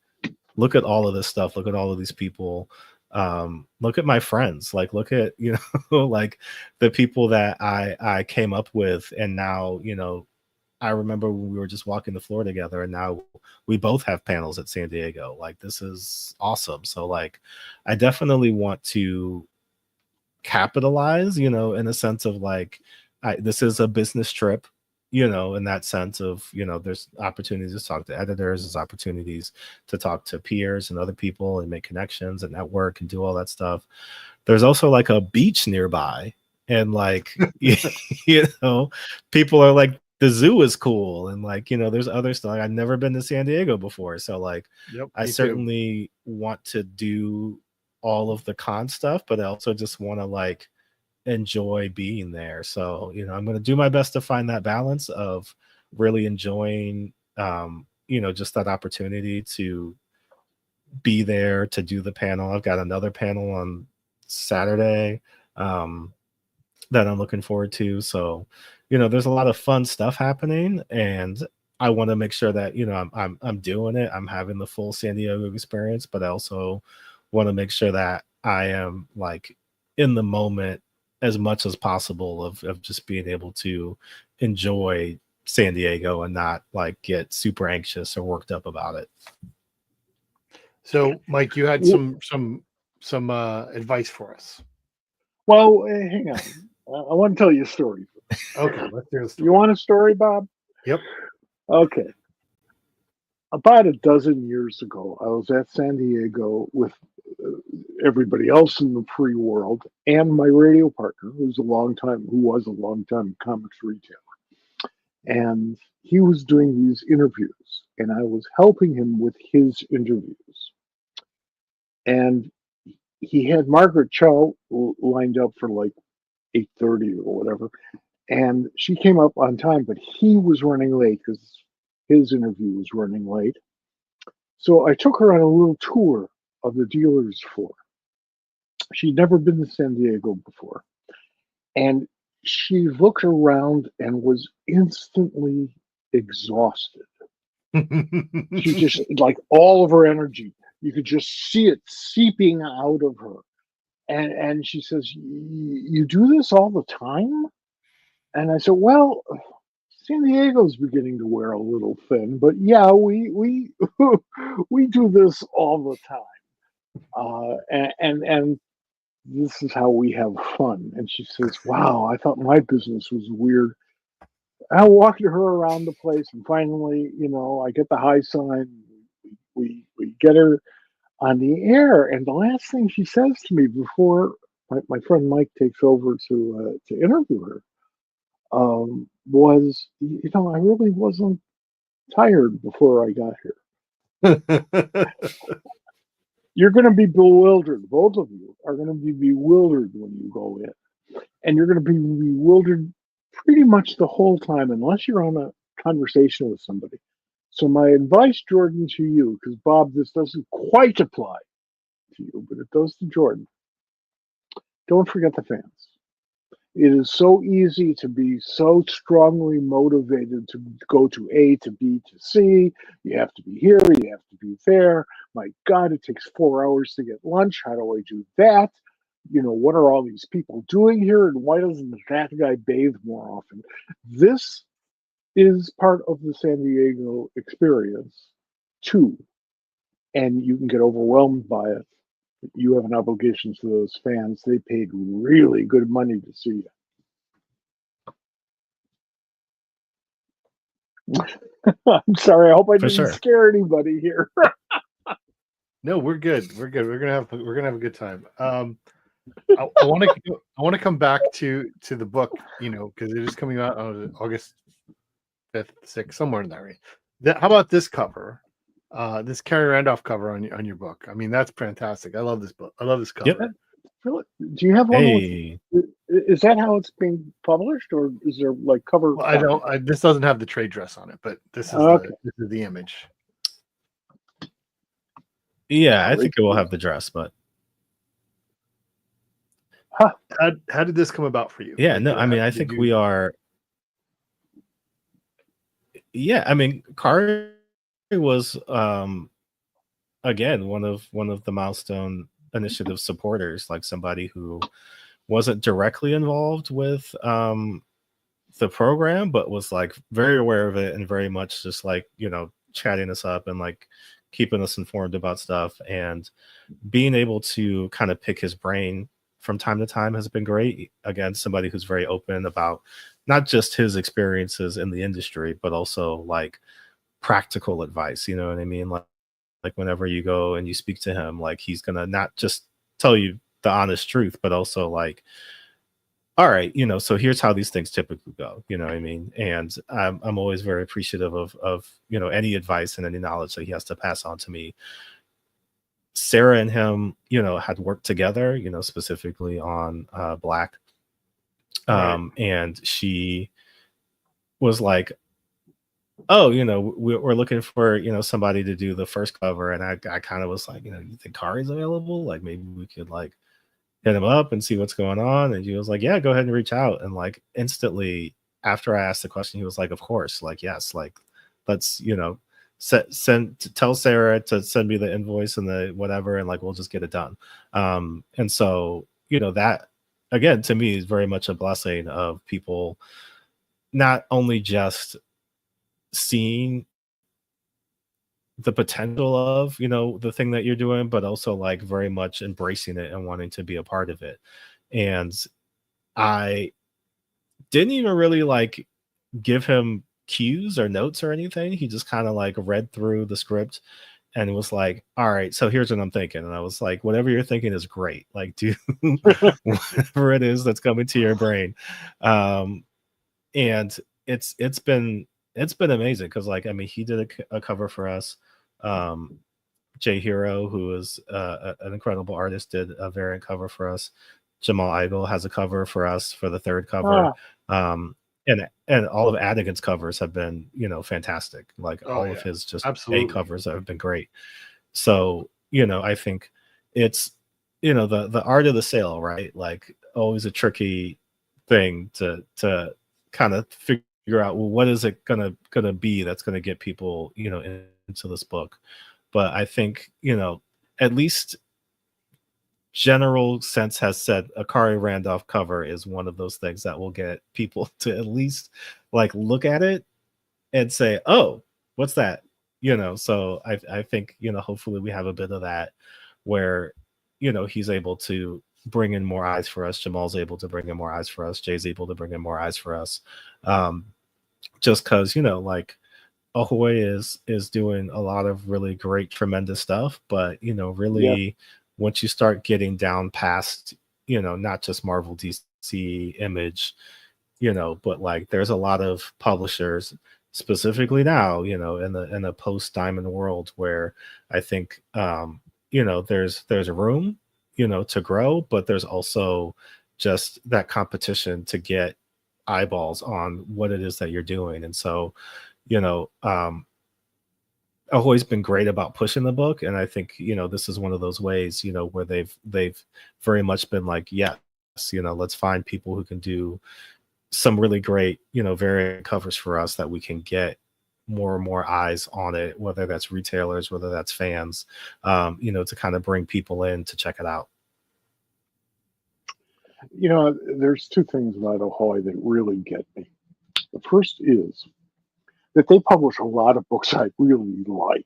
look at all of this stuff, look at all of these people, look at my friends, like look at like the people that I came up with, and now I remember when we were just walking the floor together, and now we both have panels at San Diego. Like this is awesome. So like I definitely want to capitalize, in a sense of like this is a business trip, in that sense of, there's opportunities to talk to editors, there's opportunities to talk to peers and other people and make connections and network and do all that stuff. There's also like a beach nearby, and like people are like, the zoo is cool, and like there's other stuff. Like, I've never been to San Diego before, so like Yep. I Me too. certainly want to do all of the con stuff, but I also just want to like enjoy being there. So, I'm going to do my best to find that balance of really enjoying, just that opportunity to be there, to do the panel. I've got another panel on Saturday, that I'm looking forward to. So, there's a lot of fun stuff happening, and I want to make sure that, I'm doing it. I'm having the full San Diego experience, but I also want to make sure that I am like in the moment as much as possible of just being able to enjoy San Diego and not like get super anxious or worked up about it. So, Mike, you had some advice for us. Well, hang on. I want to tell you a story. Okay, let's hear the You story. want a story, Bob? Yep. Okay. About a dozen years ago, I was at San Diego with everybody else in the free world and my radio partner, who was a long time comics retailer. And he was doing these interviews, and I was helping him with his interviews. And he had Margaret Cho lined up for like 8:30 or whatever. And she came up on time, but he was running late because his interview was running late. So I took her on a little tour of the dealer's floor. She'd never been to San Diego before. And she looked around and was instantly exhausted. She just, like, all of her energy, you could just see it seeping out of her. And she says, "You do this all the time?" And I said, "Well, San Diego's beginning to wear a little thin, but yeah, we we do this all the time, and this is how we have fun." And she says, "Wow, I thought my business was weird." I walked her around the place, and finally, I get the high sign. We get her on the air, and the last thing she says to me before my friend Mike takes over to interview her was, "I really wasn't tired before I got here." You're going to be bewildered. Both of you are going to be bewildered when you go in, and you're going to be bewildered pretty much the whole time unless you're on a conversation with somebody. So my advice, Jordan, to you, because Bob, this doesn't quite apply to you, but it does to Jordan. Don't forget the fans. It is so easy to be so strongly motivated to go to A to B to C. You have to be here, you have to be there. My God, it takes 4 hours to get lunch. How do I do that? What are all these people doing here? And why doesn't that guy bathe more often? This is part of the San Diego experience too. And you can get overwhelmed by it. You have an obligation to those fans. They paid really good money to see you. I'm sorry. I hope I didn't scare anybody here. No, we're good. We're good. We're gonna have a good time. I want to come back to the book, because it is coming out on August 5th, 6th, somewhere in that range. How about this cover? This Carrie Randolph cover on your book. I mean, that's fantastic. I love this book. I love this cover. Yep. Do you have one? Is that how it's being published, or is there like cover? Well, I don't. This doesn't have the trade dress on it, but this is this is the image. Yeah, I think it will have the dress, but how did this come about for you? Yeah, no, I mean, I think we are. Yeah, I mean, Kari was again one of the Milestone Initiative supporters, like somebody who wasn't directly involved with the program, but was like very aware of it and very much just like chatting us up and like keeping us informed about stuff, and being able to kind of pick his brain from time to time has been great. Again, somebody who's very open about not just his experiences in the industry, but also like practical advice. You know what I mean? Like whenever you go and you speak to him, like he's gonna not just tell you the honest truth, but also like, all right, so here's how these things typically go. You know what I mean? And I'm always very appreciative of any advice and any knowledge that he has to pass on to me. Sarah and him, had worked together, specifically on Black. Right. And she was like, "Oh, we're looking for, somebody to do the first cover." And I kind of was like, "You think Kari's available? Like maybe we could like hit him up and see what's going on." And he was like, "Yeah, go ahead and reach out." And like instantly after I asked the question, he was like, "Of course, like, yes, like let's, tell Sarah to send me the invoice and the whatever, and like we'll just get it done." And so that again to me is very much a blessing of people not only just seeing the potential of the thing that you're doing, but also like very much embracing it and wanting to be a part of it. And I didn't even really like give him cues or notes or anything. He just kind of like read through the script and was like, "All right, so here's what I'm thinking." And I was like, "Whatever you're thinking is great. Like do whatever it is that's coming to your brain." And it's been amazing because like, I mean, he did a cover for us. Jay Hero, who is an incredible artist, did a variant cover for us. Jamal Igle has a cover for us for the third cover. And all of Adigan's covers have been, fantastic. Like all of his just absolutely. A covers have been great. So, I think it's, the art of the sale, right? Like always a tricky thing to kind of figure out, well, what is it gonna be that's gonna get people, into this book. But I think, at least general sense has said a Kari Randolph cover is one of those things that will get people to at least like look at it and say, oh, what's that? So I think, hopefully we have a bit of that where, he's able to bring in more eyes for us. Jamal's able to bring in more eyes for us. Jay's able to bring in more eyes for us. Just because, like Ahoy is doing a lot of really great, tremendous stuff, but really once you start getting down past, not just Marvel, DC, Image, but like there's a lot of publishers specifically now, in the post Diamond world where I think there's a room, to grow, but there's also just that competition to get eyeballs on what it is that you're doing. And so, Ahoy's been great about pushing the book, and I think this is one of those ways where they've very much been like, yes, let's find people who can do some really great variant covers for us that we can get more and more eyes on it, whether that's retailers, whether that's fans, to kind of bring people in to check it out. There's two things about Ahoy that really get me. The first is that they publish a lot of books I really like.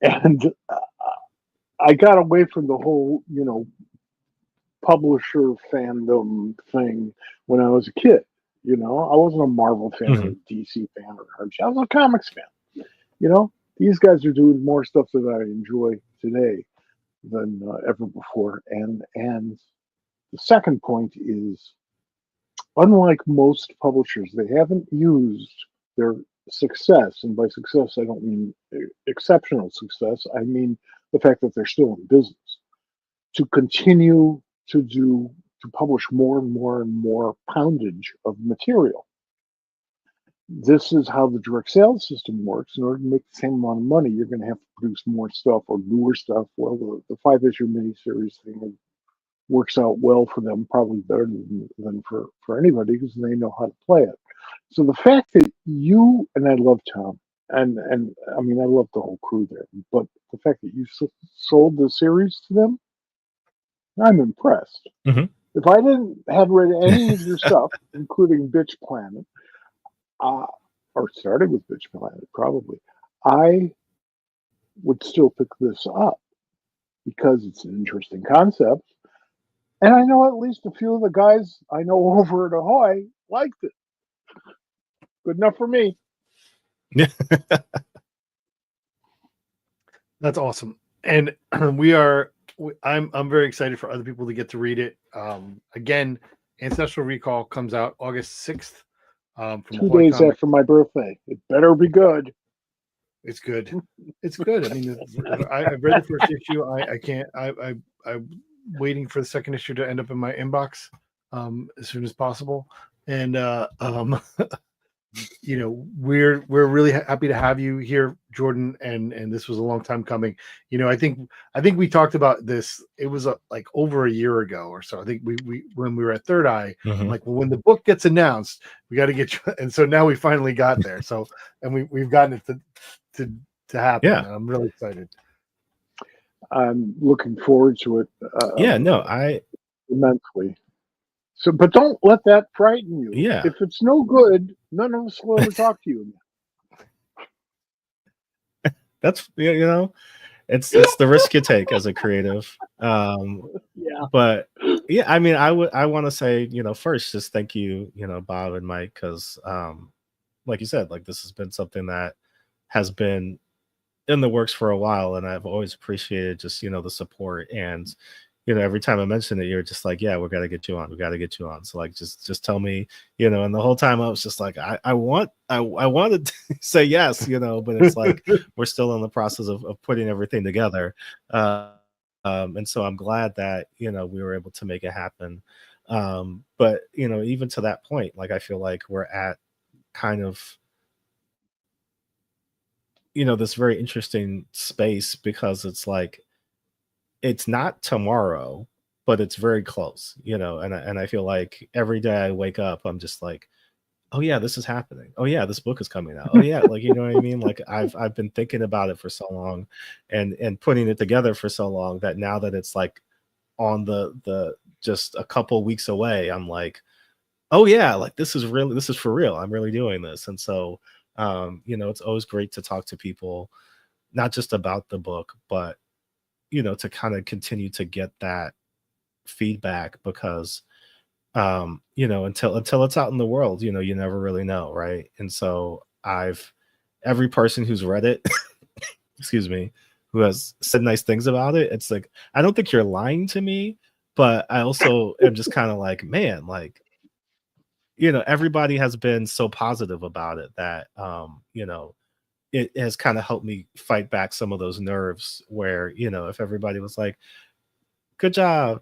And I got away from the whole, publisher fandom thing when I was a kid. I wasn't a Marvel fan or a DC fan or Archie. I was a comics fan. These guys are doing more stuff that I enjoy today than ever before. And the second point is, unlike most publishers, they haven't used their success, and by success I don't mean exceptional success, I mean the fact that they're still in business, to continue to publish more and more and more poundage of material. This is how the direct sales system works. In order to make the same amount of money, you're going to have to produce more stuff or newer stuff. Well, the 5-issue miniseries thing works out well for them, probably better than for anybody, because they know how to play it. So the fact that you, and I love Tom, and I mean, I love the whole crew there, but the fact that you sold the series to them, I'm impressed. If I had read any of your stuff, including Bitch Planet, or started with Bitch Planet, probably, I would still pick this up because it's an interesting concept. And I know at least a few of the guys I know over at Ahoy liked it. Good enough for me. That's awesome. And I'm very excited for other people to get to read it. Again, Ancestral Recall comes out August 6th. From 2 days after my birthday. It better be good. It's good. It's good. I mean, I've read the first issue. I'm waiting for the second issue to end up in my inbox as soon as possible. And we're really happy to have you here, Jordan, and this was a long time coming. I think we talked about this. It was like over a year ago or so. I think we when we were at Third Eye, like, well, when the book gets announced, we got to get you. And so now we finally got there. So, and we've gotten it to happen. Yeah, I'm really excited. I'm looking forward to it. I immensely. So, but don't let that frighten you. Yeah. If it's no good, none of us will ever talk to you again. That's it's the risk you take as a creative. But yeah, I mean, I want to say, first, just thank you, Bob and Mike, because like you said, like this has been something that has been in the works for a while, and I've always appreciated just the support. And every time I mention it, you're just like, yeah, we got to get you on. So like, just tell me, and the whole time I was just like, I wanted to say yes, but it's like, we're still in the process of putting everything together. And so I'm glad that, you know, we were able to make it happen. But, you know, even to that point, like, I feel like we're at kind of, you know, this very interesting space, because it's like, it's not tomorrow, but it's very close, you know, and I feel like every day I wake up, I'm just like, oh yeah, this is happening. Oh yeah, this book is coming out. Oh yeah, like, you know what I mean? Like, I've been thinking about it for so long, and putting it together for so long, that now that it's like on the just a couple weeks away, I'm like, oh yeah, like, this is for real. I'm really doing this. And so, you know, it's always great to talk to people, not just about the book, but, you know, to kind of continue to get that feedback, because, you know, until it's out in the world, you know, you never really know, right? And so I've every person who's read it, excuse me, who has said nice things about it, it's like, I don't think you're lying to me, but I also am just kind of like, man, like, you know, everybody has been so positive about it that, you know, it has kind of helped me fight back some of those nerves where, you know, if everybody was like, good job,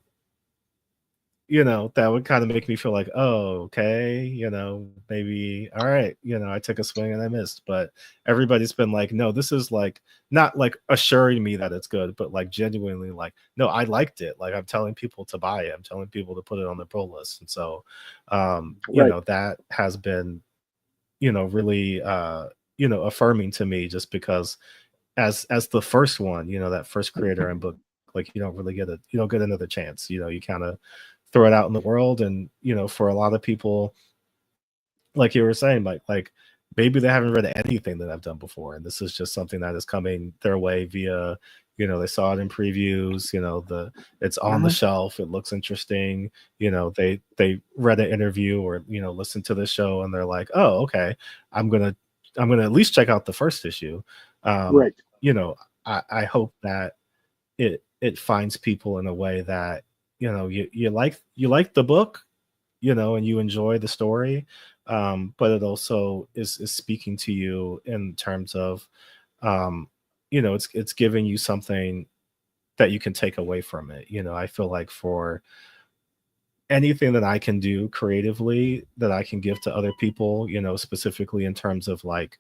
you know, that would kind of make me feel like, oh, okay, you know, maybe, all right, you know, I took a swing and I missed. But everybody's been like, no, this is like, not like assuring me that it's good, but like genuinely like, no, I liked it. Like, I'm telling people to buy it. I'm telling people to put it on the pro list. And so, you Right. know, that has been, you know, really, you know, affirming to me, just because as the first one, you know, that first creator and book, like, you don't get another chance. You know, you kind of throw it out in the world, and, you know, for a lot of people, like you were saying, like maybe they haven't read anything that I've done before, and this is just something that is coming their way via, you know, they saw it in previews, you know, it's on the shelf, it looks interesting, you know, they read an interview, or, you know, listened to the show, and they're like, oh, okay, I'm gonna at least check out the first issue. Right. You know, I hope that it finds people in a way that, you know, you like the book, you know, and you enjoy the story, but it also is speaking to you in terms of, you know, it's giving you something that you can take away from it. You know, I feel like for anything that I can do creatively, that I can give to other people, you know, specifically in terms of like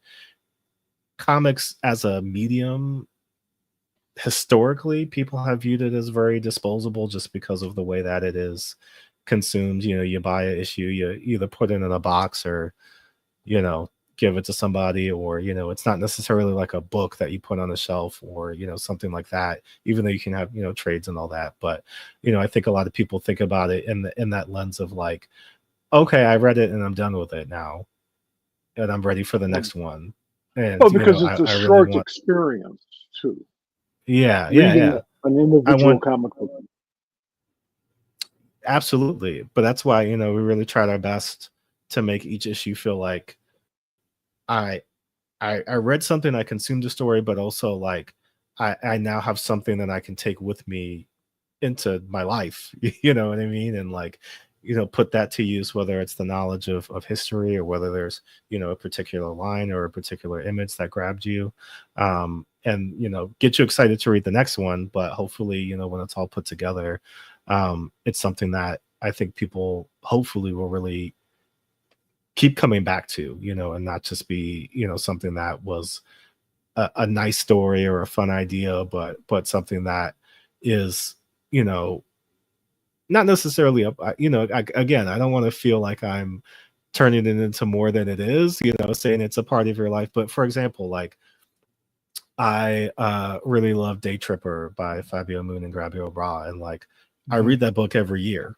comics as a medium, historically people have viewed it as very disposable, just because of the way that it is consumed. You know, you buy an issue, you either put it in a box, or, you know, give it to somebody, or, you know, it's not necessarily like a book that you put on a shelf, or, you know, something like that, even though you can have, you know, trades and all that. But, you know, I think a lot of people think about it in that lens of like, okay, I read it and I'm done with it now, and I'm ready for the next one. And, Well, you know, because it's a I really short want, experience too. yeah, yeah, Reading yeah. an I individual want, comic book. absolutely. But that's why, you know, we really tried our best to make each issue feel like I I read something, I consumed a story, but also like I now have something that I can take with me into my life. You know what I mean? And like, you know, put that to use, whether it's the knowledge of history, or whether there's, you know, a particular line or a particular image that grabbed you. And, you know, get you excited to read the next one. But hopefully, you know, when it's all put together, it's something that I think people hopefully will really keep coming back to, you know, and not just be, you know, something that was a nice story or a fun idea, but something that is, you know, not necessarily up, you know, again, I don't want to feel like I'm turning it into more than it is, you know, saying it's a part of your life. But for example, like, I really love Day Tripper by Fabio Moon and Gabriel Bra, and like, I Mhm. read that book every year.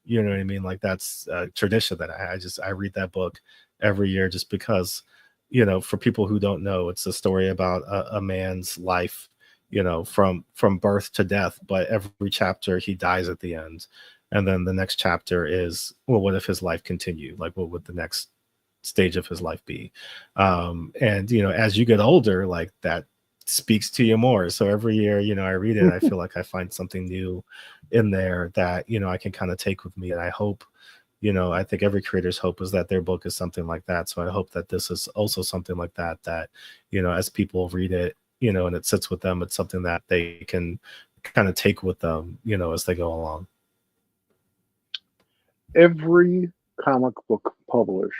You know what I mean? Like, that's a tradition that I read that book every year, just because, you know, for people who don't know, it's a story about a man's life, you know, from birth to death, but every chapter he dies at the end. And then the next chapter is, well, what if his life continued? Like, what would the next stage of his life be? And, you know, as you get older, like, that speaks to you more. So every year, you know, I read it, I feel like I find something new in there that, you know, I can kind of take with me. And I hope, you know, I think every creator's hope is that their book is something like that. So I hope that this is also something like that, that, you know, as people read it, you know, and it sits with them, it's something that they can kind of take with them, as they go along. Every comic book published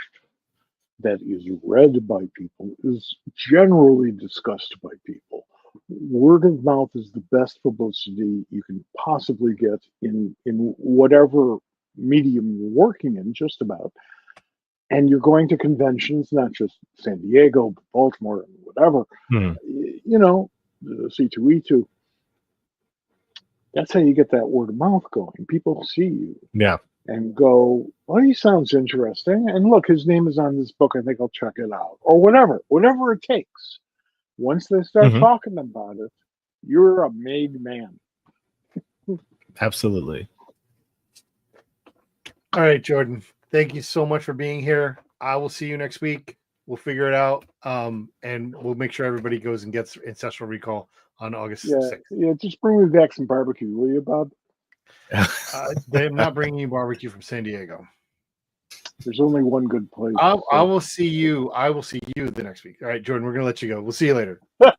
that is read by people is generally discussed by people. Word of mouth is the best publicity you can possibly get in whatever medium you're working in, just about. And you're going to conventions, not just San Diego, but Baltimore, and whatever. C2E2. That's how you get that word of mouth going. People see you. Yeah. And go, well, he sounds interesting. And look, his name is on this book. I think I'll check it out. Or whatever it takes. Once they start talking about it, you're a made man. Absolutely. All right, Jordan. Thank you so much for being here. I will see you next week. We'll figure it out. And we'll make sure everybody goes and gets Ancestral Recall on August 6th. Yeah, just bring me back some barbecue, will you, Bob? They're not bringing you barbecue from San Diego. There's only one good place. I will see you. I will see you the next week. All right, Jordan, we're going to let you go. We'll see you later. All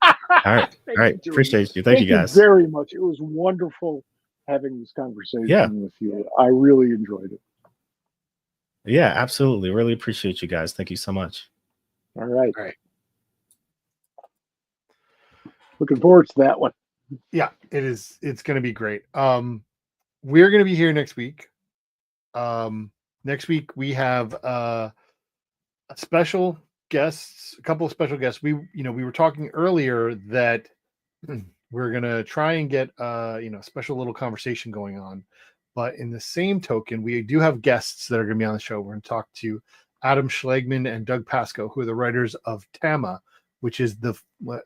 right. Appreciate you. Thank you, guys. Very much. It was wonderful having this conversation with you. I really enjoyed it. Yeah, absolutely. Really appreciate you guys. Thank you so much. All right. All right. Looking forward to that one. Yeah, it is. It's going to be great. We're going to be here next week. Next week we have a special guests, a couple of special guests. We were talking earlier that we're going to try and get a special little conversation going on. But in the same token, we do have guests that are going to be on the show. We're going to talk to Adam Schlegman and Doug Pascoe, who are the writers of Tama, which is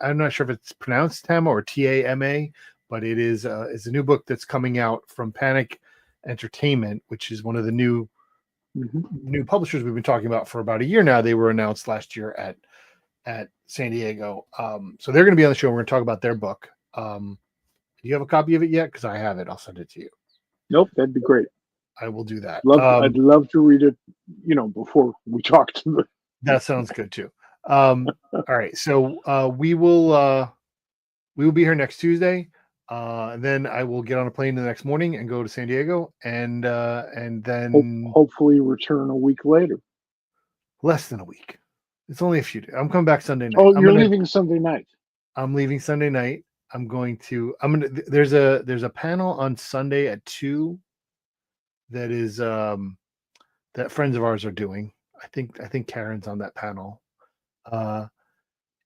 I'm not sure if it's pronounced Tama or Tama, but it is it's a new book that's coming out from Panic Entertainment, which is one of the new publishers we've been talking about for about a year now. They were announced last year at San Diego. So they're going to be on the show. We're going to talk about their book. Do you have a copy of it yet? Because I have it. I'll send it to you. Nope, that'd be great. I will do that. I'd love to read it, before we talk to them. That sounds good too. All right. So we will be here next Tuesday. And then I will get on a plane the next morning and go to San Diego and then hopefully return a week later. Less than a week. It's only a few days. I'm coming back Sunday night. Oh, you're leaving Sunday night. I'm leaving Sunday night. There's a panel on Sunday at 2 that is that friends of ours are doing. I think Karen's on that panel.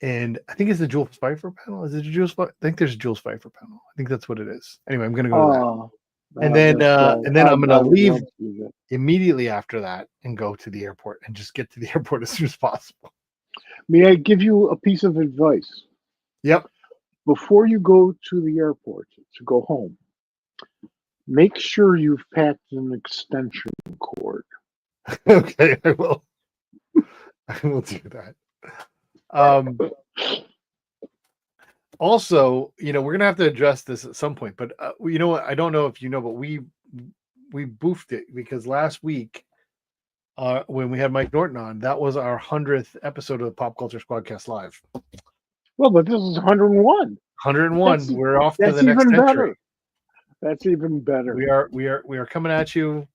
And I think it's the Jules Pfeiffer panel. Is it a Jules? I think there's a Jules Pfeiffer panel. I think that's what it is. Anyway, I'm going to go to that. And then I'm going to leave immediately after that and go to the airport and just get to the airport as soon as possible. May I give you a piece of advice? Yep. Before you go to the airport to go home, make sure you've packed an extension cord. Okay, I will. I will do that. Also, we're gonna have to address this at some point, but you know what? I don't know if you know, but we boofed it because last week, when we had Mike Norton on, that was our 100th episode of Pop Culture SquadCast Live. Well, but this is 101. 101. We're off to the next century. Better. That's even better. We are coming at you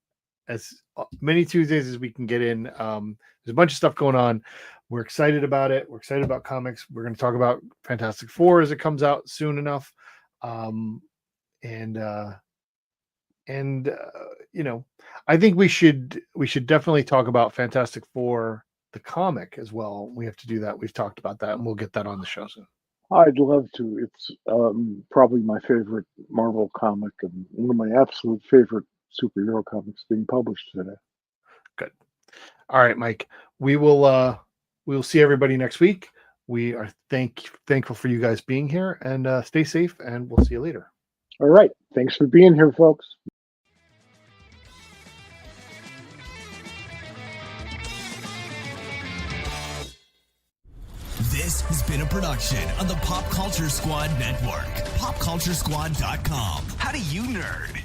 as many Tuesdays as we can get in. There's a bunch of stuff going on. We're excited about it. We're excited about comics. We're going to talk about Fantastic Four as it comes out soon enough. I think we should definitely talk about Fantastic Four, the comic, as well. We have to do that. We've talked about that, and we'll get that on the show soon. I'd love to. It's probably my favorite Marvel comic and one of my absolute favorite superhero comics being published today. Good. All right, Mike. We will see everybody next week. We are thankful for you guys being here, and stay safe, and we'll see you later. All right. Thanks for being here, folks. This has been a production of the Pop Culture Squad Network. PopCultureSquad.com. How do you nerd?